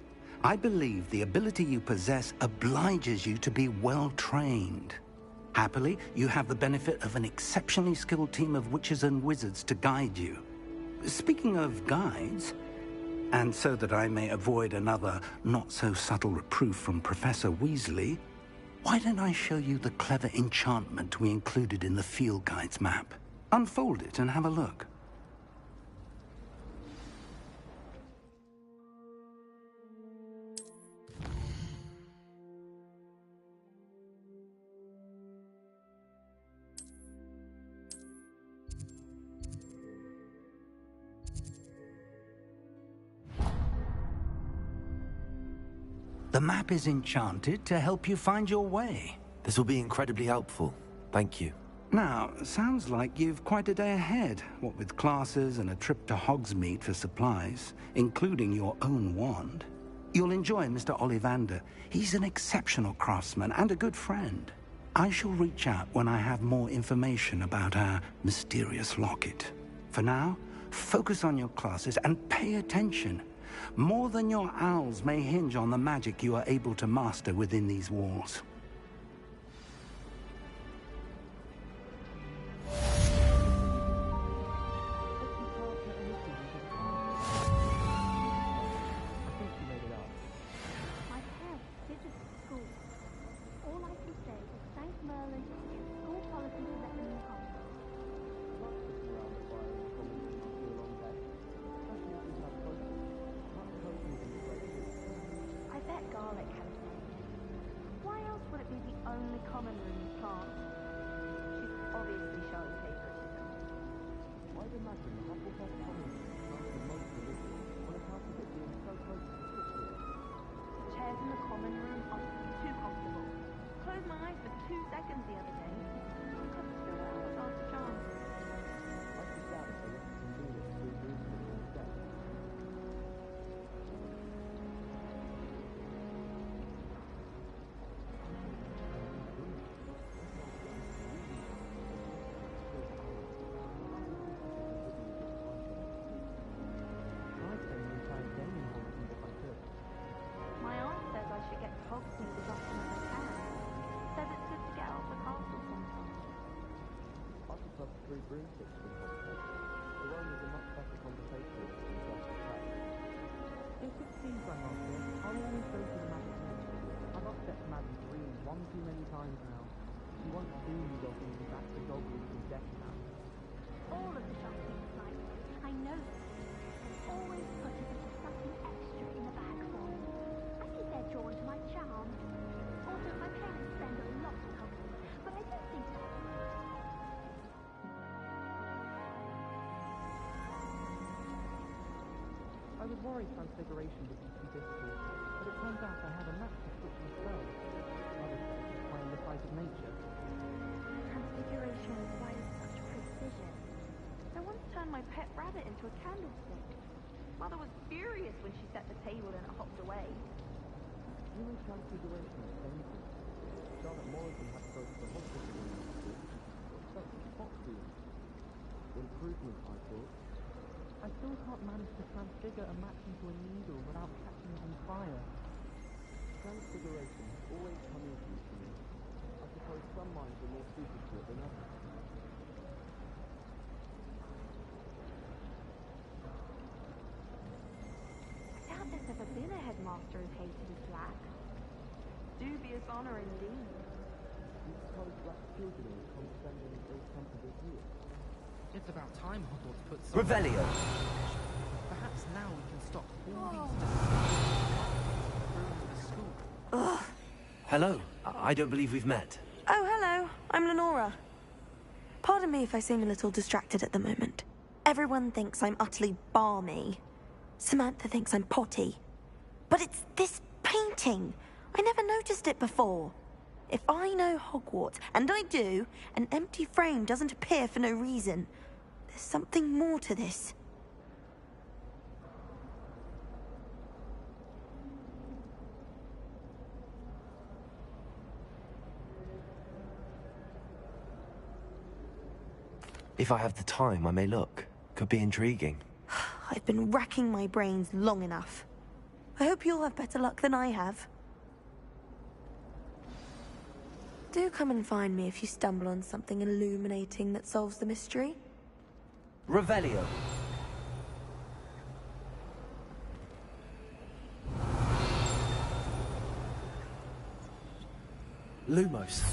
I believe the ability you possess obliges you to be well trained. Happily, you have the benefit of an exceptionally skilled team of witches and wizards to guide you. Speaking of guides, and so that I may avoid another not-so-subtle reproof from Professor Weasley, why don't I show you the clever enchantment we included in the field guide's map? Unfold it and have a look. The map is enchanted to help you find your way. This will be incredibly helpful. Thank you. Now, sounds like you've quite a day ahead, what with classes and a trip to Hogsmeade for supplies, including your own wand. You'll enjoy Mr. Ollivander. He's an exceptional craftsman and a good friend. I shall reach out when I have more information about our mysterious locket. For now, focus on your classes and pay attention. More than your owls may hinge on the magic you are able to master within these walls. My parents did this at school. All I can say is thank Merlin and school policy to let them come. I bet Garlic had a say. Why else would it be the only common room in class? She's obviously showing favoritism. I'd imagine the Hufflepuff common room must be most delicious on account of it being so close to the kitchen. The chairs in the common room are too comfortable. Closed my eyes for 2 seconds the other day. I couldn't still have a last chance. I could doubt if they let us do this through boosting instead. I'd spend my time gaming Hogsmeade if I could. My aunt says I should get to Hogsmeade as often as I can. Says it's good to get off the castle sometimes. I could put 3 broomsticks in Hogsmeade. The Rome is a much better conversationalist than just a chat. If it seems Grandmaster, I'll always go to the magic nest. I've upset Madame Green one too many times now. She won't soon dogging me back to Dogwood and Death now. All of the shopping is like this. I know this. And always put a bit of something extra in the bag for me. I think they're drawn to my charm. Also, my parents spend a lot on Hogwarts, but I don't think so. I was worried transfiguration would be too difficult, but it turns out I have a knack for switching spells. Others say it's playing the sight of nature. Transfiguration requires such precision. I once turned my pet rabbit into a candlestick. Mother was furious when she set the table and it hopped away. Human transfiguration is painful. Charlotte Morrison had to go to the hospital when she was sick. Such a spot healing. Improvement, I thought. I still can't manage to transfigure a match into a needle without catching it on fire. Transfiguration has always come easy to me. I suppose some minds are more suited to it than others. I doubt there's ever been a headmaster as hated as Black. Dubious honor indeed. You suppose Black's children is condescending as ill-tempered as you? It's about time Hogwarts put some... Revelio! Perhaps now we can stop all these the school. Ugh. Hello. I don't believe we've met. Oh, hello. I'm Lenora. Pardon me if I seem a little distracted at the moment. Everyone thinks I'm utterly balmy. Samantha thinks I'm potty. But it's this painting. I never noticed it before. If I know Hogwarts, and I do, an empty frame doesn't appear for no reason. There's something more to this. If I have the time, I may look. Could be intriguing. I've been racking my brains long enough. I hope you'll have better luck than I have. Do come and find me if you stumble on something illuminating that solves the mystery. Revelio. Lumos.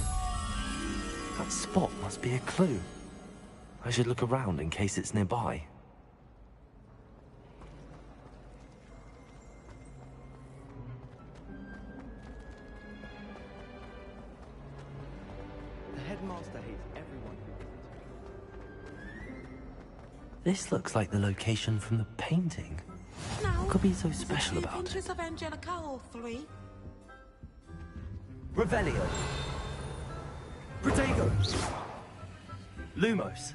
That spot must be a clue. I should look around in case it's nearby. The headmaster hates everyone who This looks like the location from the painting. What could be so special about it? Of Angelica, all three. Revelio. Protego. Lumos.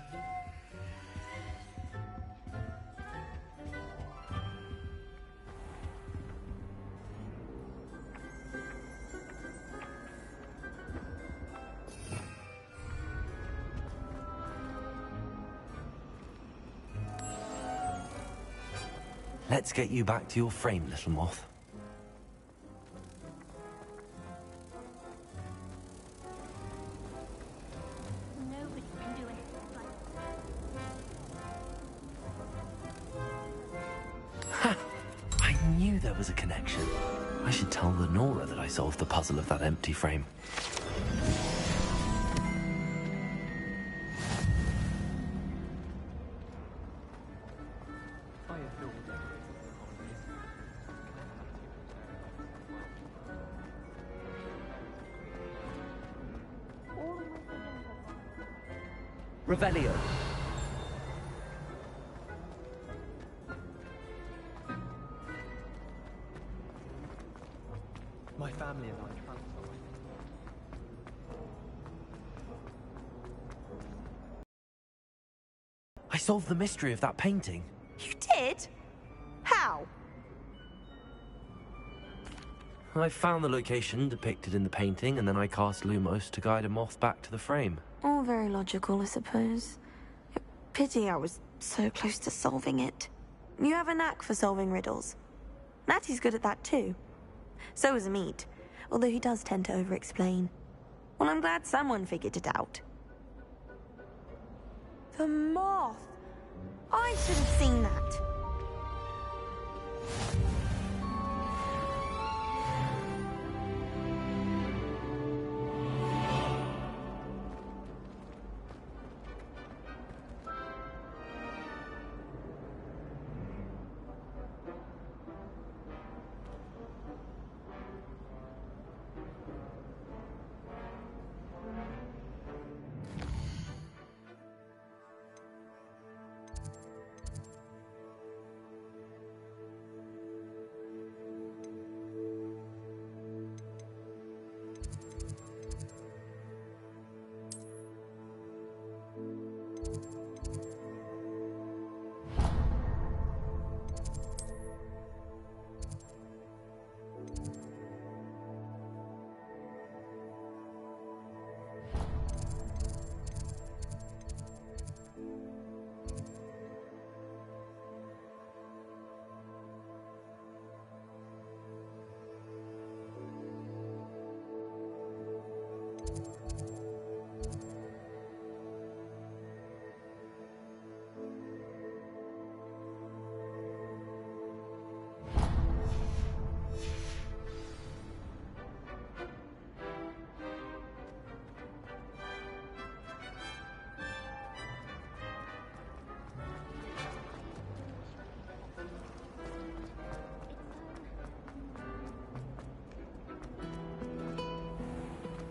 Let's get you back to your frame, little moth. Nobody can do it like... I knew there was a connection. I should tell Lenora that I solved the puzzle of that empty frame. Revelio. My family and I transferred. I solved the mystery of that painting. You did? How? I found the location depicted in the painting, and then I cast Lumos to guide a moth back to the frame. All very logical, I suppose. Pity I was so close to solving it. You have a knack for solving riddles. Natty's good at that too. So is Amit, although he does tend to over-explain. Well, I'm glad someone figured it out. The moth! I should have seen that.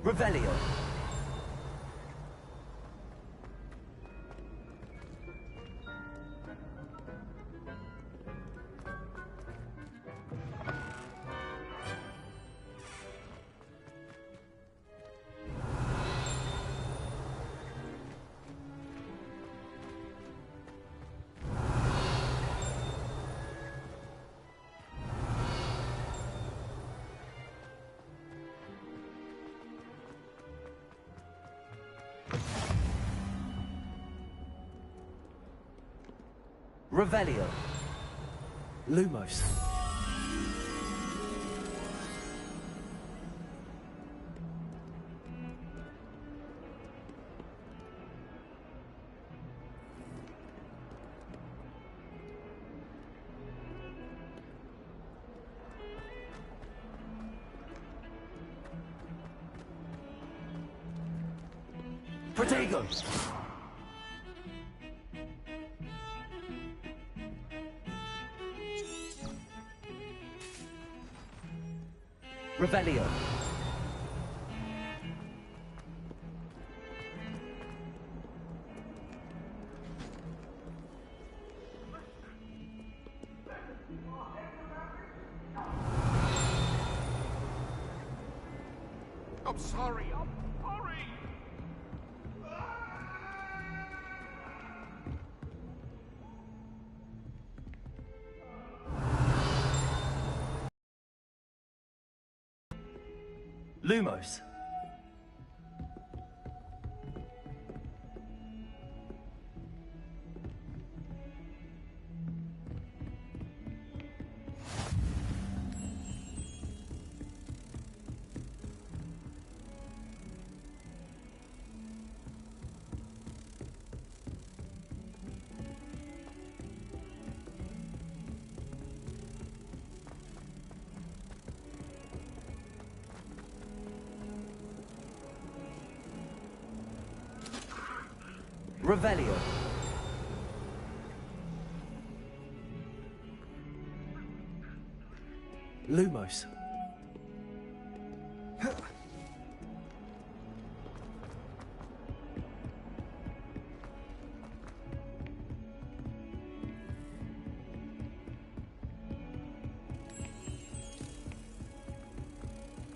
Revelio. Revelio. Lumos. Protego. Revelio. I'm sorry. I'm sorry. Lumos. Revelio. Lumos.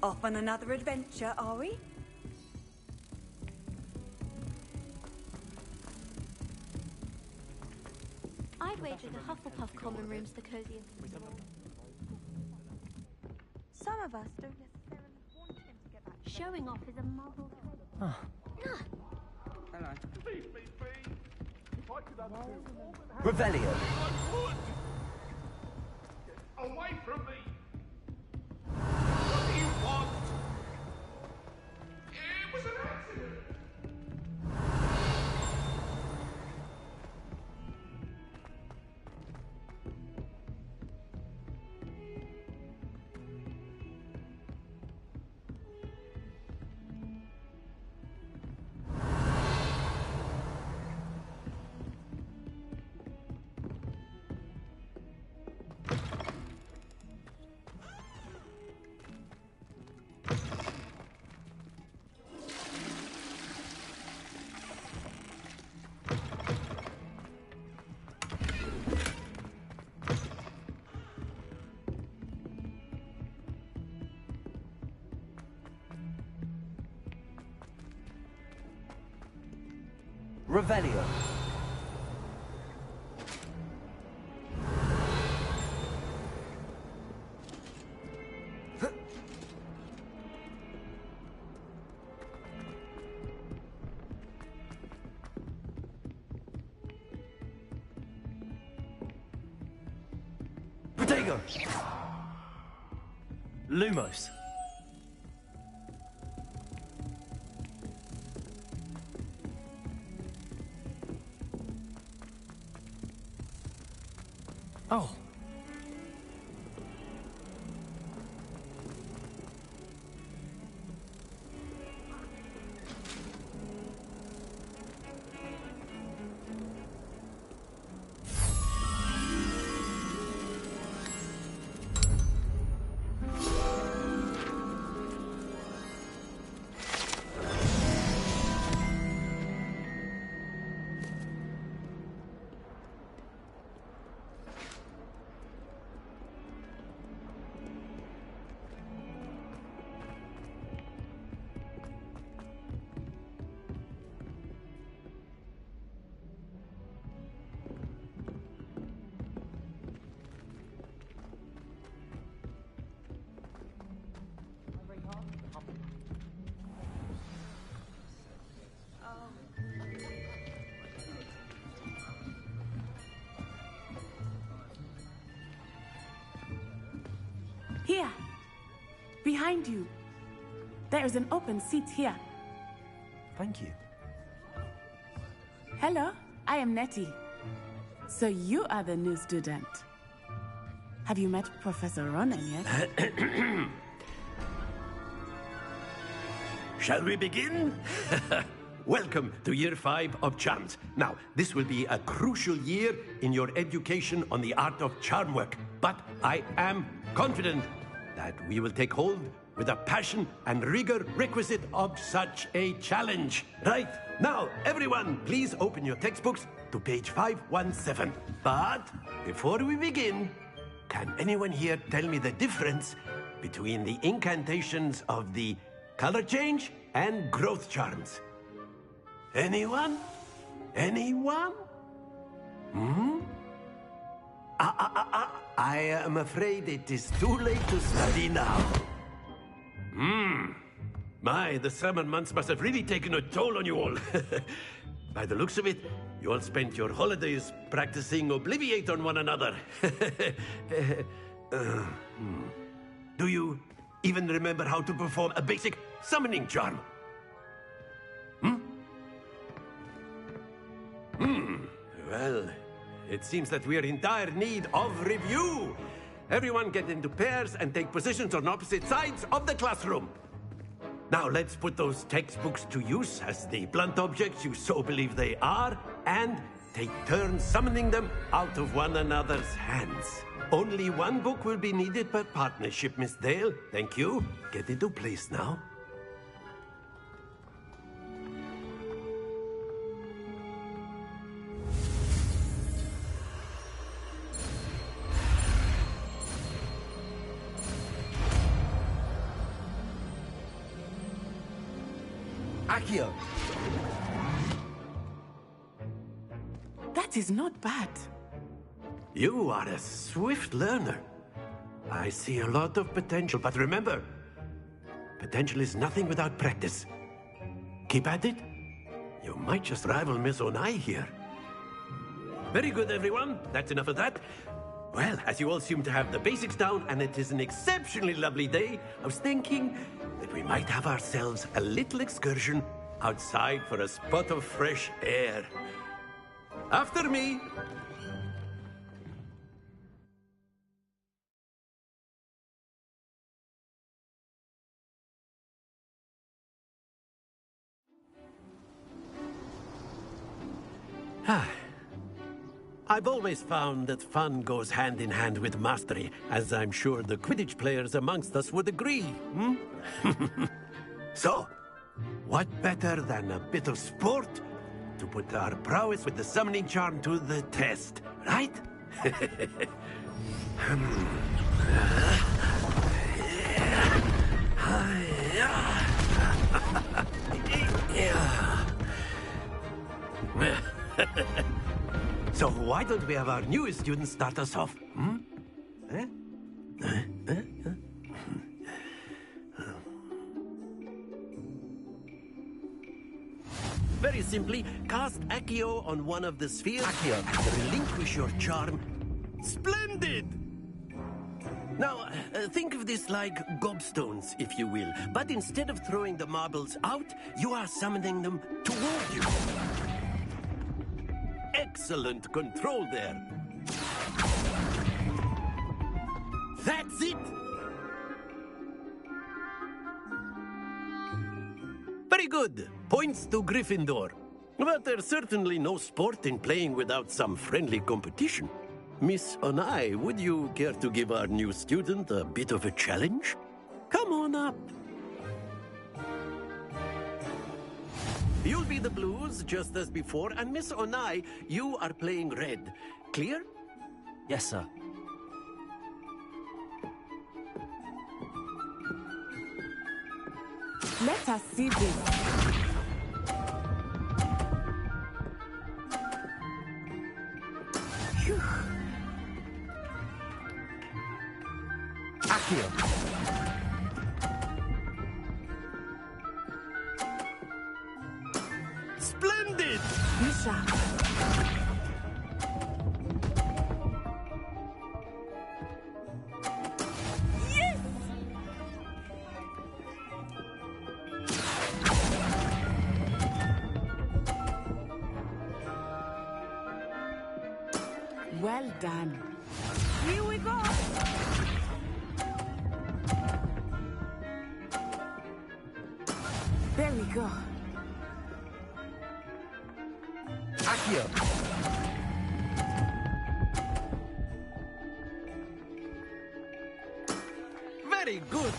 Off on another adventure, are we? I'd wager the Hufflepuff common room's the coziest. Some of us don't necessarily want him to get back. Showing off is a model trait. Ah. Hello. Leave me be. If I could undo all that Revelio. I would. Get away from me. What do you want? It was an accident. Revelio. Protego. Lumos. Oh. Here. Behind you. There is an open seat here. Thank you. Hello, I am Nettie. So you are the new student. Have you met Professor Ronan yet? Shall we begin? Welcome to Year 5 of Charms. Now, this will be a crucial year in your education on the art of charm work. But I am confident that we will take hold with the passion and rigor requisite of such a challenge. Right, now, everyone, please open your textbooks to page 517. But before we begin, can anyone here tell me the difference between the incantations of the color change and growth charms? Anyone? Anyone? I am afraid it is too late to study now. My, the summer months must have really taken a toll on you all. By the looks of it, you all spent your holidays practicing Obliviate on one another. Do you even remember how to perform a basic summoning charm? Well, it seems that we are in dire need of review. Everyone get into pairs and take positions on opposite sides of the classroom. Now let's put those textbooks to use as the blunt objects you so believe they are, and take turns summoning them out of one another's hands. Only one book will be needed per partnership, Miss Dale. Thank you. Get into place now. Accio. That is not bad. You are a swift learner. I see a lot of potential, but remember, potential is nothing without practice. Keep at it. You might just rival Miss Onai here. Very good, everyone. That's enough of that. Well, as you all seem to have the basics down, and it is an exceptionally lovely day, I was thinking that we might have ourselves a little excursion outside for a spot of fresh air. After me. I've always found that fun goes hand in hand with mastery, as I'm sure the Quidditch players amongst us would agree. So, what better than a bit of sport to put our prowess with the summoning charm to the test, right? So why don't we have our newest student start us off? Very simply, cast Accio on one of the spheres. Accio. Relinquish your charm. Splendid! Now, think of this like gobstones, if you will. But instead of throwing the marbles out, you are summoning them toward you. Excellent control there. That's it! Very good. Points to Gryffindor. But there's certainly no sport in playing without some friendly competition. Miss Onai, would you care to give our new student a bit of a challenge? Come on up. You'll be the blues, just as before, and Miss Onai, you are playing red. Clear? Yes, sir. Let us see this. Accio. Splendid! Misha. Yes! Well done. Here we go. There we go. Accio. Very good.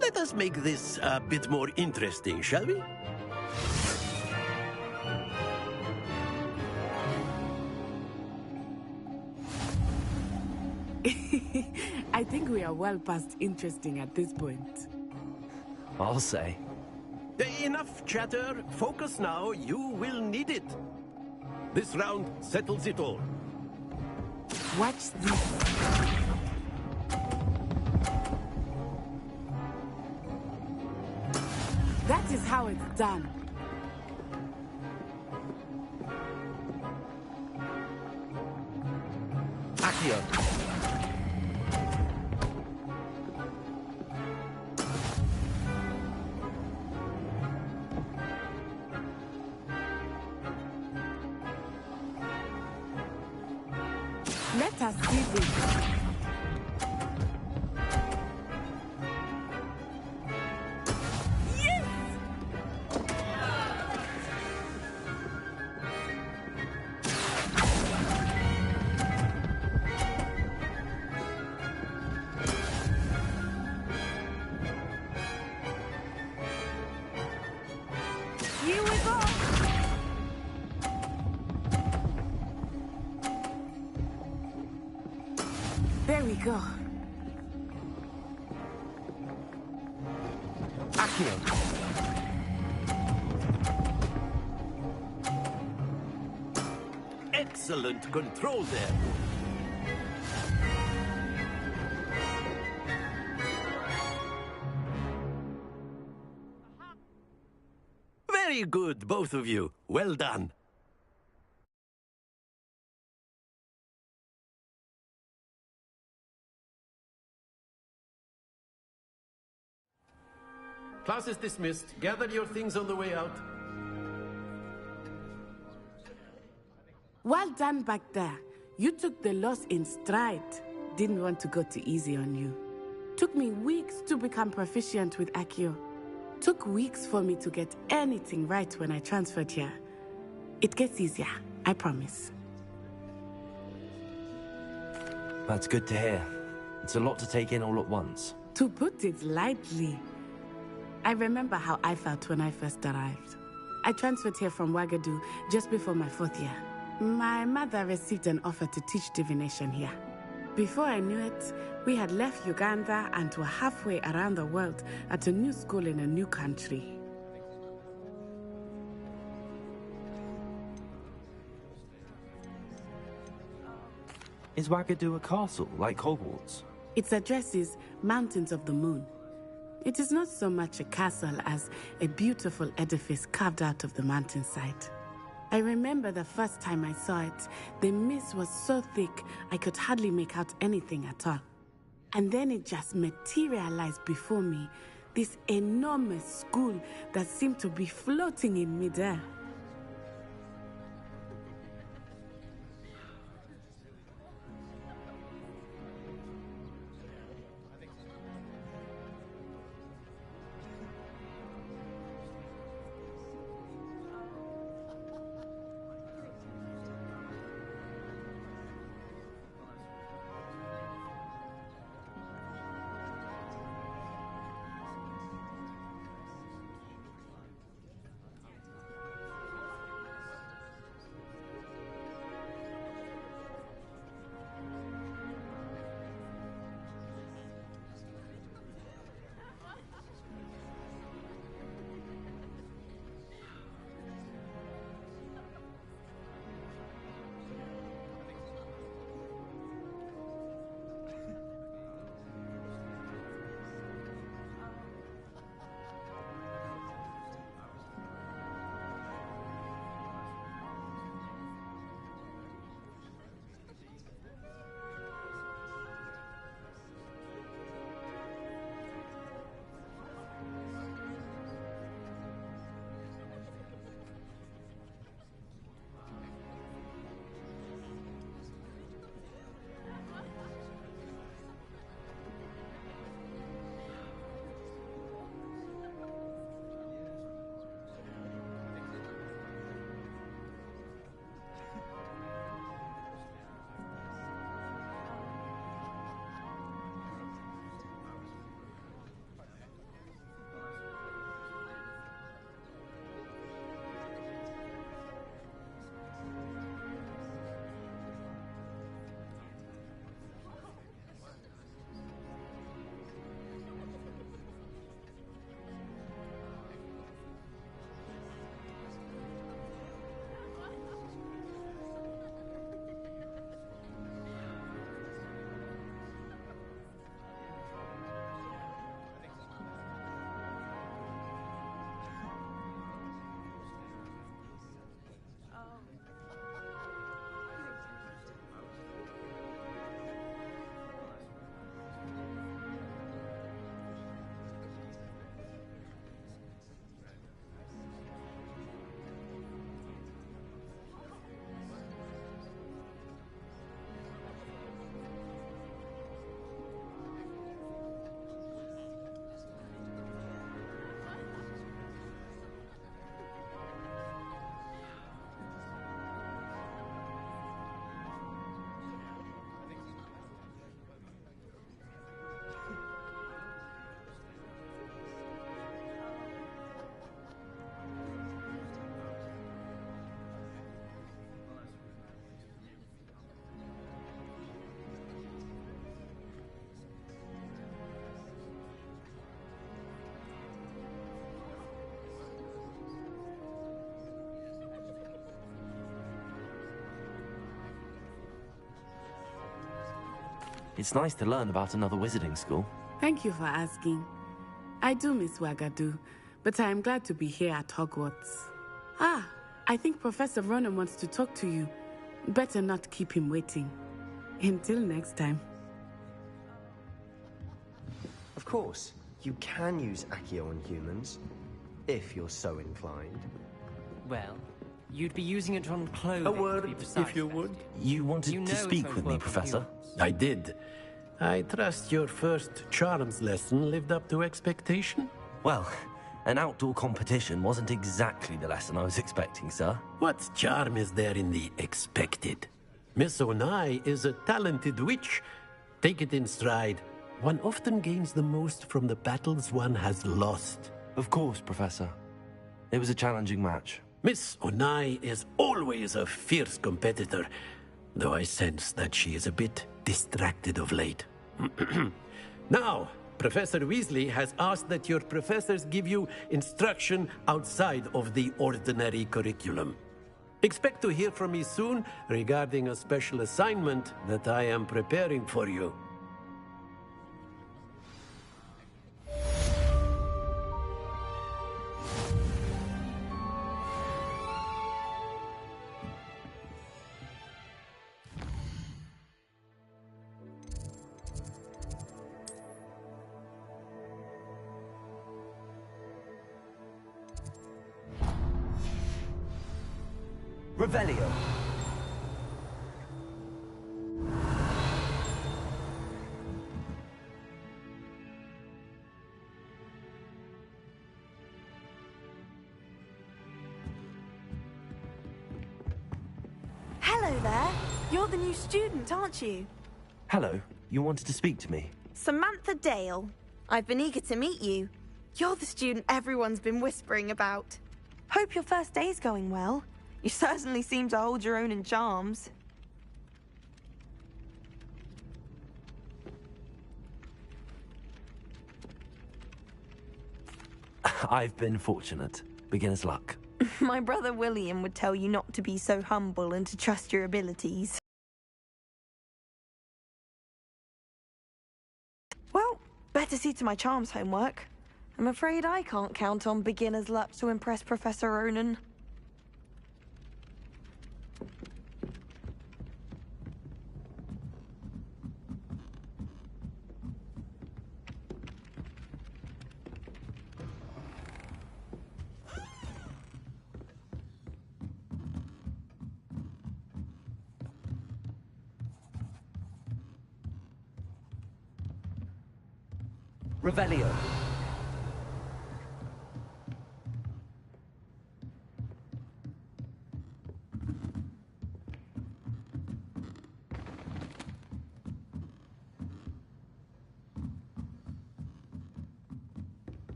Let us make this a bit more interesting, shall we? I think we are well past interesting at this point. I'll say. Enough chatter. Focus now. You will need it. This round settles it all. Watch this. That is how it's done. Accio. Let us see this. Yes! Here we go. There we go. Accio. Excellent control there. Very good, both of you. Well done. Class is dismissed. Gather your things on the way out. Well done back there. You took the loss in stride. Didn't want to go too easy on you. Took me weeks to become proficient with Accio. Took weeks for me to get anything right when I transferred here. It gets easier, I promise. That's good to hear. It's a lot to take in all at once. To put it lightly, I remember how I felt when I first arrived. I transferred here from Wagadu just before my 4th year. My mother received an offer to teach divination here. Before I knew it, we had left Uganda and were halfway around the world at a new school in a new country. Is Wagadu a castle, like Hogwarts? Its address is Mountains of the Moon. It is not so much a castle as a beautiful edifice carved out of the mountainside. I remember the first time I saw it, the mist was so thick I could hardly make out anything at all. And then it just materialized before me, this enormous school that seemed to be floating in midair. It's nice to learn about another wizarding school. Thank you for asking. I do miss Wagadu, but I am glad to be here at Hogwarts. Ah, I think Professor Ronan wants to talk to you. Better not keep him waiting. Until next time. Of course, you can use Accio on humans, if you're so inclined. Well, you'd be using it on clothing. A word, to be precise, if you would. You wanted to speak with me, Professor? I did. I trust your first charms lesson lived up to expectation? Well, an outdoor competition wasn't exactly the lesson I was expecting, sir. What charm is there in the expected? Miss Onai is a talented witch. Take it in stride. One often gains the most from the battles one has lost. Of course, Professor. It was a challenging match. Miss Onai is always a fierce competitor, though I sense that she is a bit distracted of late. Now, Professor Weasley has asked that your professors give you instruction outside of the ordinary curriculum. Expect to hear from me soon regarding a special assignment that I am preparing for you. Revelio. Hello there. You're the new student, aren't you? Hello, you wanted to speak to me? Samantha Dale. I've been eager to meet you. You're the student everyone's been whispering about. Hope your first day's going well. You certainly seem to hold your own in charms. I've been fortunate. Beginner's luck. My brother William would tell you not to be so humble and to trust your abilities. Well, better see to my charms homework. I'm afraid I can't count on beginner's luck to impress Professor Ronan. Revelio.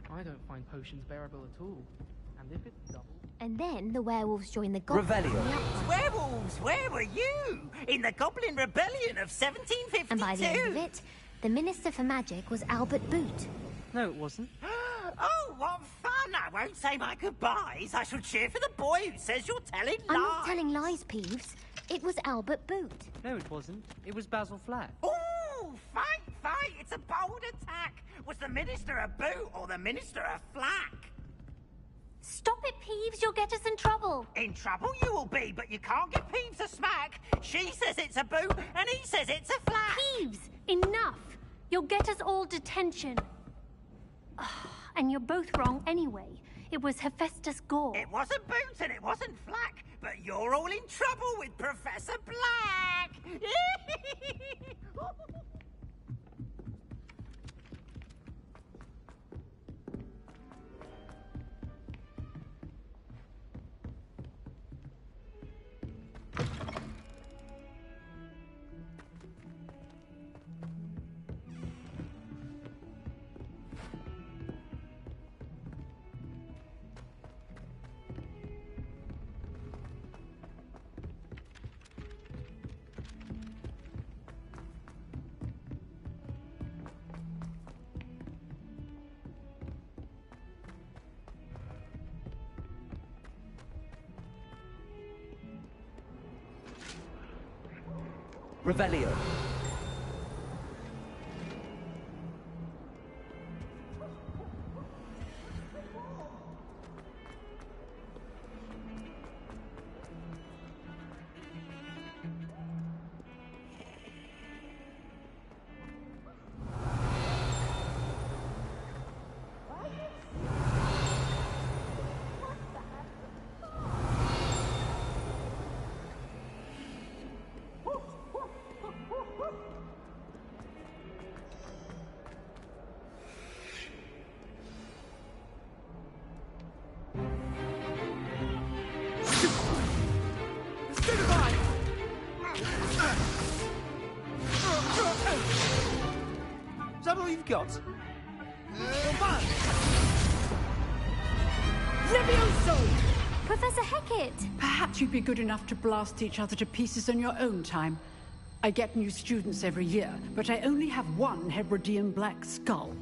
I don't find potions bearable at all. And if it's double... And then the werewolves joined the goblins. Revelio. Werewolves, where were you? In the Goblin Rebellion of 1752. And by the end of it, the Minister for Magic was Albert Boot. No, it wasn't. Oh, what fun! I won't say my goodbyes. I shall cheer for the boy who says you're telling lies. I'm not telling lies, Peeves. It was Albert Boot. No, it wasn't. It was Basil Flat. Ooh, fight, fight! It's a bold attack. Was the Minister a boot or the Minister a flack? Stop it, Peeves. You'll get us in trouble. In trouble you will be, but you can't give Peeves a smack. She says it's a boot, and he says it's a flack. Peeves, enough. You'll get us all detention. And you're both wrong anyway. It was Hephaestus Gore. It wasn't boot and it wasn't flack, but you're all in trouble with Professor Black. Revelio. Is that all you've got? Levioso! Professor Hecat! Perhaps you'd be good enough to blast each other to pieces on your own time. I get new students every year, but I only have one Hebridean black skull.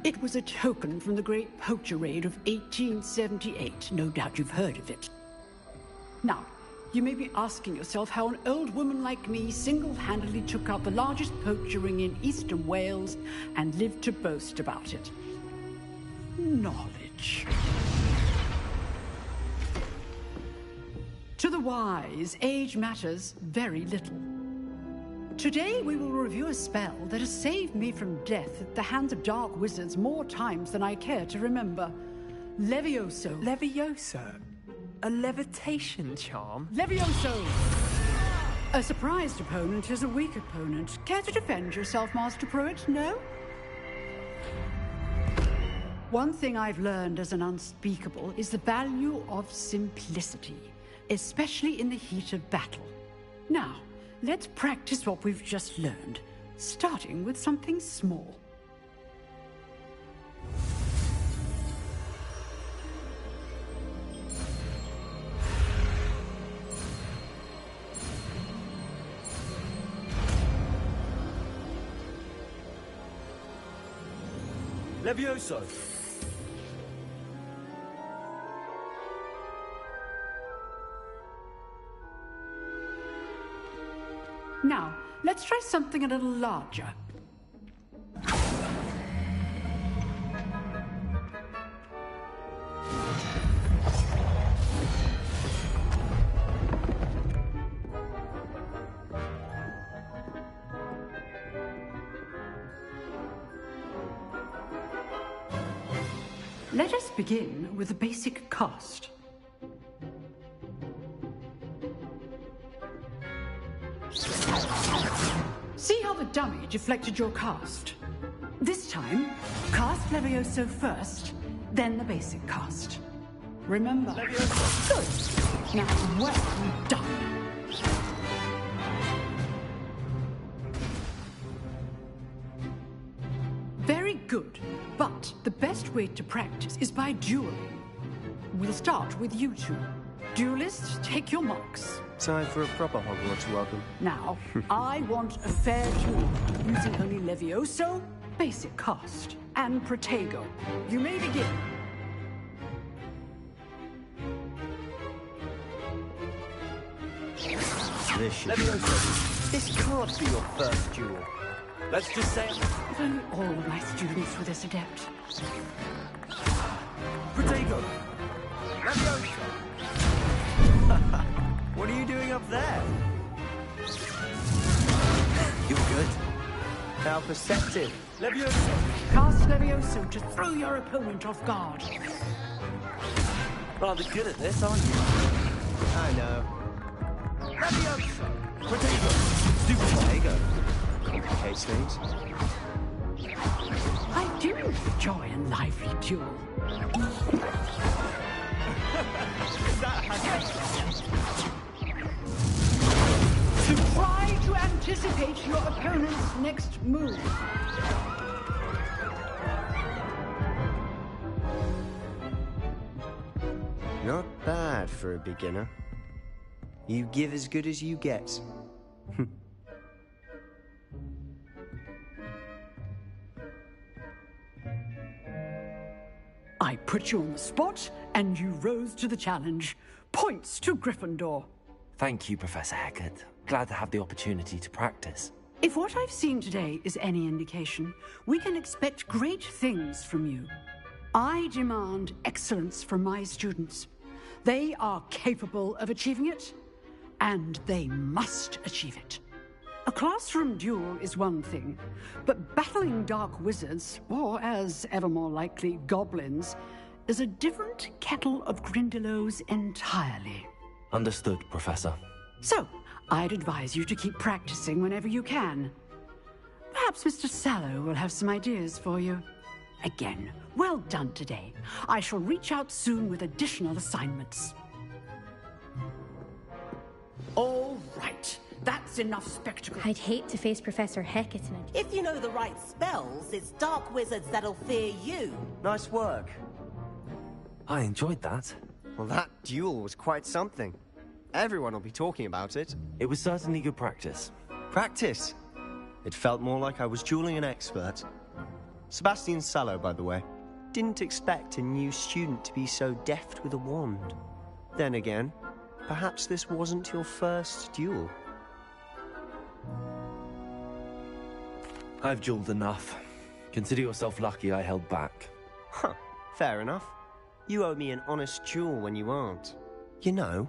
It was a token from the Great Poacher Raid of 1878. No doubt you've heard of it. Now, you may be asking yourself how an old woman like me single-handedly took out the largest poacher ring in eastern Wales and lived to boast about it. Knowledge. To the wise, age matters very little. Today we will review a spell that has saved me from death at the hands of dark wizards more times than I care to remember. Levioso. Levioso? A levitation charm? Levioso! A surprised opponent is a weak opponent. Care to defend yourself, Master Pruitt? No? One thing I've learned as an unspeakable is the value of simplicity, especially in the heat of battle. Now, let's practice what we've just learned, starting with something small. Levioso! Now, let's try something a little larger. Let us begin with the basic cast. See how the dummy deflected your cast? This time, cast Levioso first, then the basic cast. Remember? Good. Now, well done. Very good. But the best way to practice is by dueling. We'll start with you two. Duelists, take your marks. Time for a proper Hogwarts welcome. Now, I want a fair duel, using only Levioso, basic cast, and Protego. You may begin. Levioso, this can't be your first duel. Let's just say... If only all of my students were this adept. Protego! Levioso! What are you doing up there? You're good. How perceptive. Levioso! Cast Levioso to throw your opponent off guard. Rather good at this, aren't you? I know. Levioso! Protego! Do Protego. Complicates things. I do enjoy a lively duel. Try to anticipate your opponent's next move. Not bad for a beginner. You give as good as you get. I put you on the spot, and you rose to the challenge. Points to Gryffindor. Thank you, Professor Hecat. Glad to have the opportunity to practice. If what I've seen today is any indication, we can expect great things from you. I demand excellence from my students. They are capable of achieving it, and they must achieve it. A classroom duel is one thing, but battling dark wizards, or as ever more likely, goblins, is a different kettle of Grindylows entirely. Understood, Professor. So, I'd advise you to keep practicing whenever you can. Perhaps Mr. Sallow will have some ideas for you. Again, well done today. I shall reach out soon with additional assignments. All right. That's enough spectacle. I'd hate to face Professor Hecate again. If you know the right spells, it's dark wizards that'll fear you. Nice work. I enjoyed that. Well, that duel was quite something. Everyone will be talking about it. It was certainly good practice. Practice? It felt more like I was dueling an expert. Sebastian Sallow, by the way. Didn't expect a new student to be so deft with a wand. Then again, perhaps this wasn't your first duel. I've dueled enough. Consider yourself lucky I held back. Huh, fair enough. You owe me an honest duel when you aren't. You know,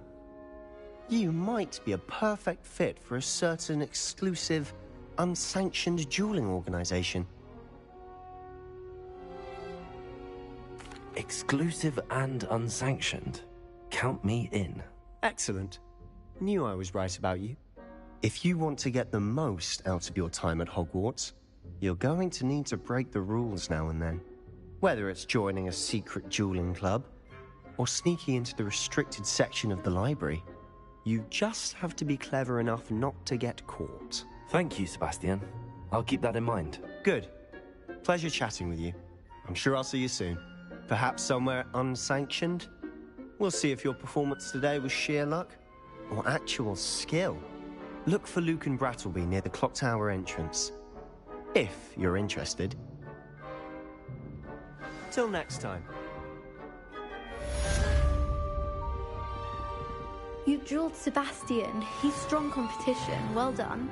you might be a perfect fit for a certain exclusive, unsanctioned dueling organization. Exclusive and unsanctioned? Count me in. Excellent. Knew I was right about you. If you want to get the most out of your time at Hogwarts, you're going to need to break the rules now and then. Whether it's joining a secret dueling club, or sneaking into the restricted section of the library, you just have to be clever enough not to get caught. Thank you, Sebastian. I'll keep that in mind. Good. Pleasure chatting with you. I'm sure I'll see you soon. Perhaps somewhere unsanctioned? We'll see if your performance today was sheer luck, or actual skill. Look for Luke and Brattleby near the Clock Tower entrance. If you're interested. Till next time. You dueled Sebastian. He's strong competition. Well done.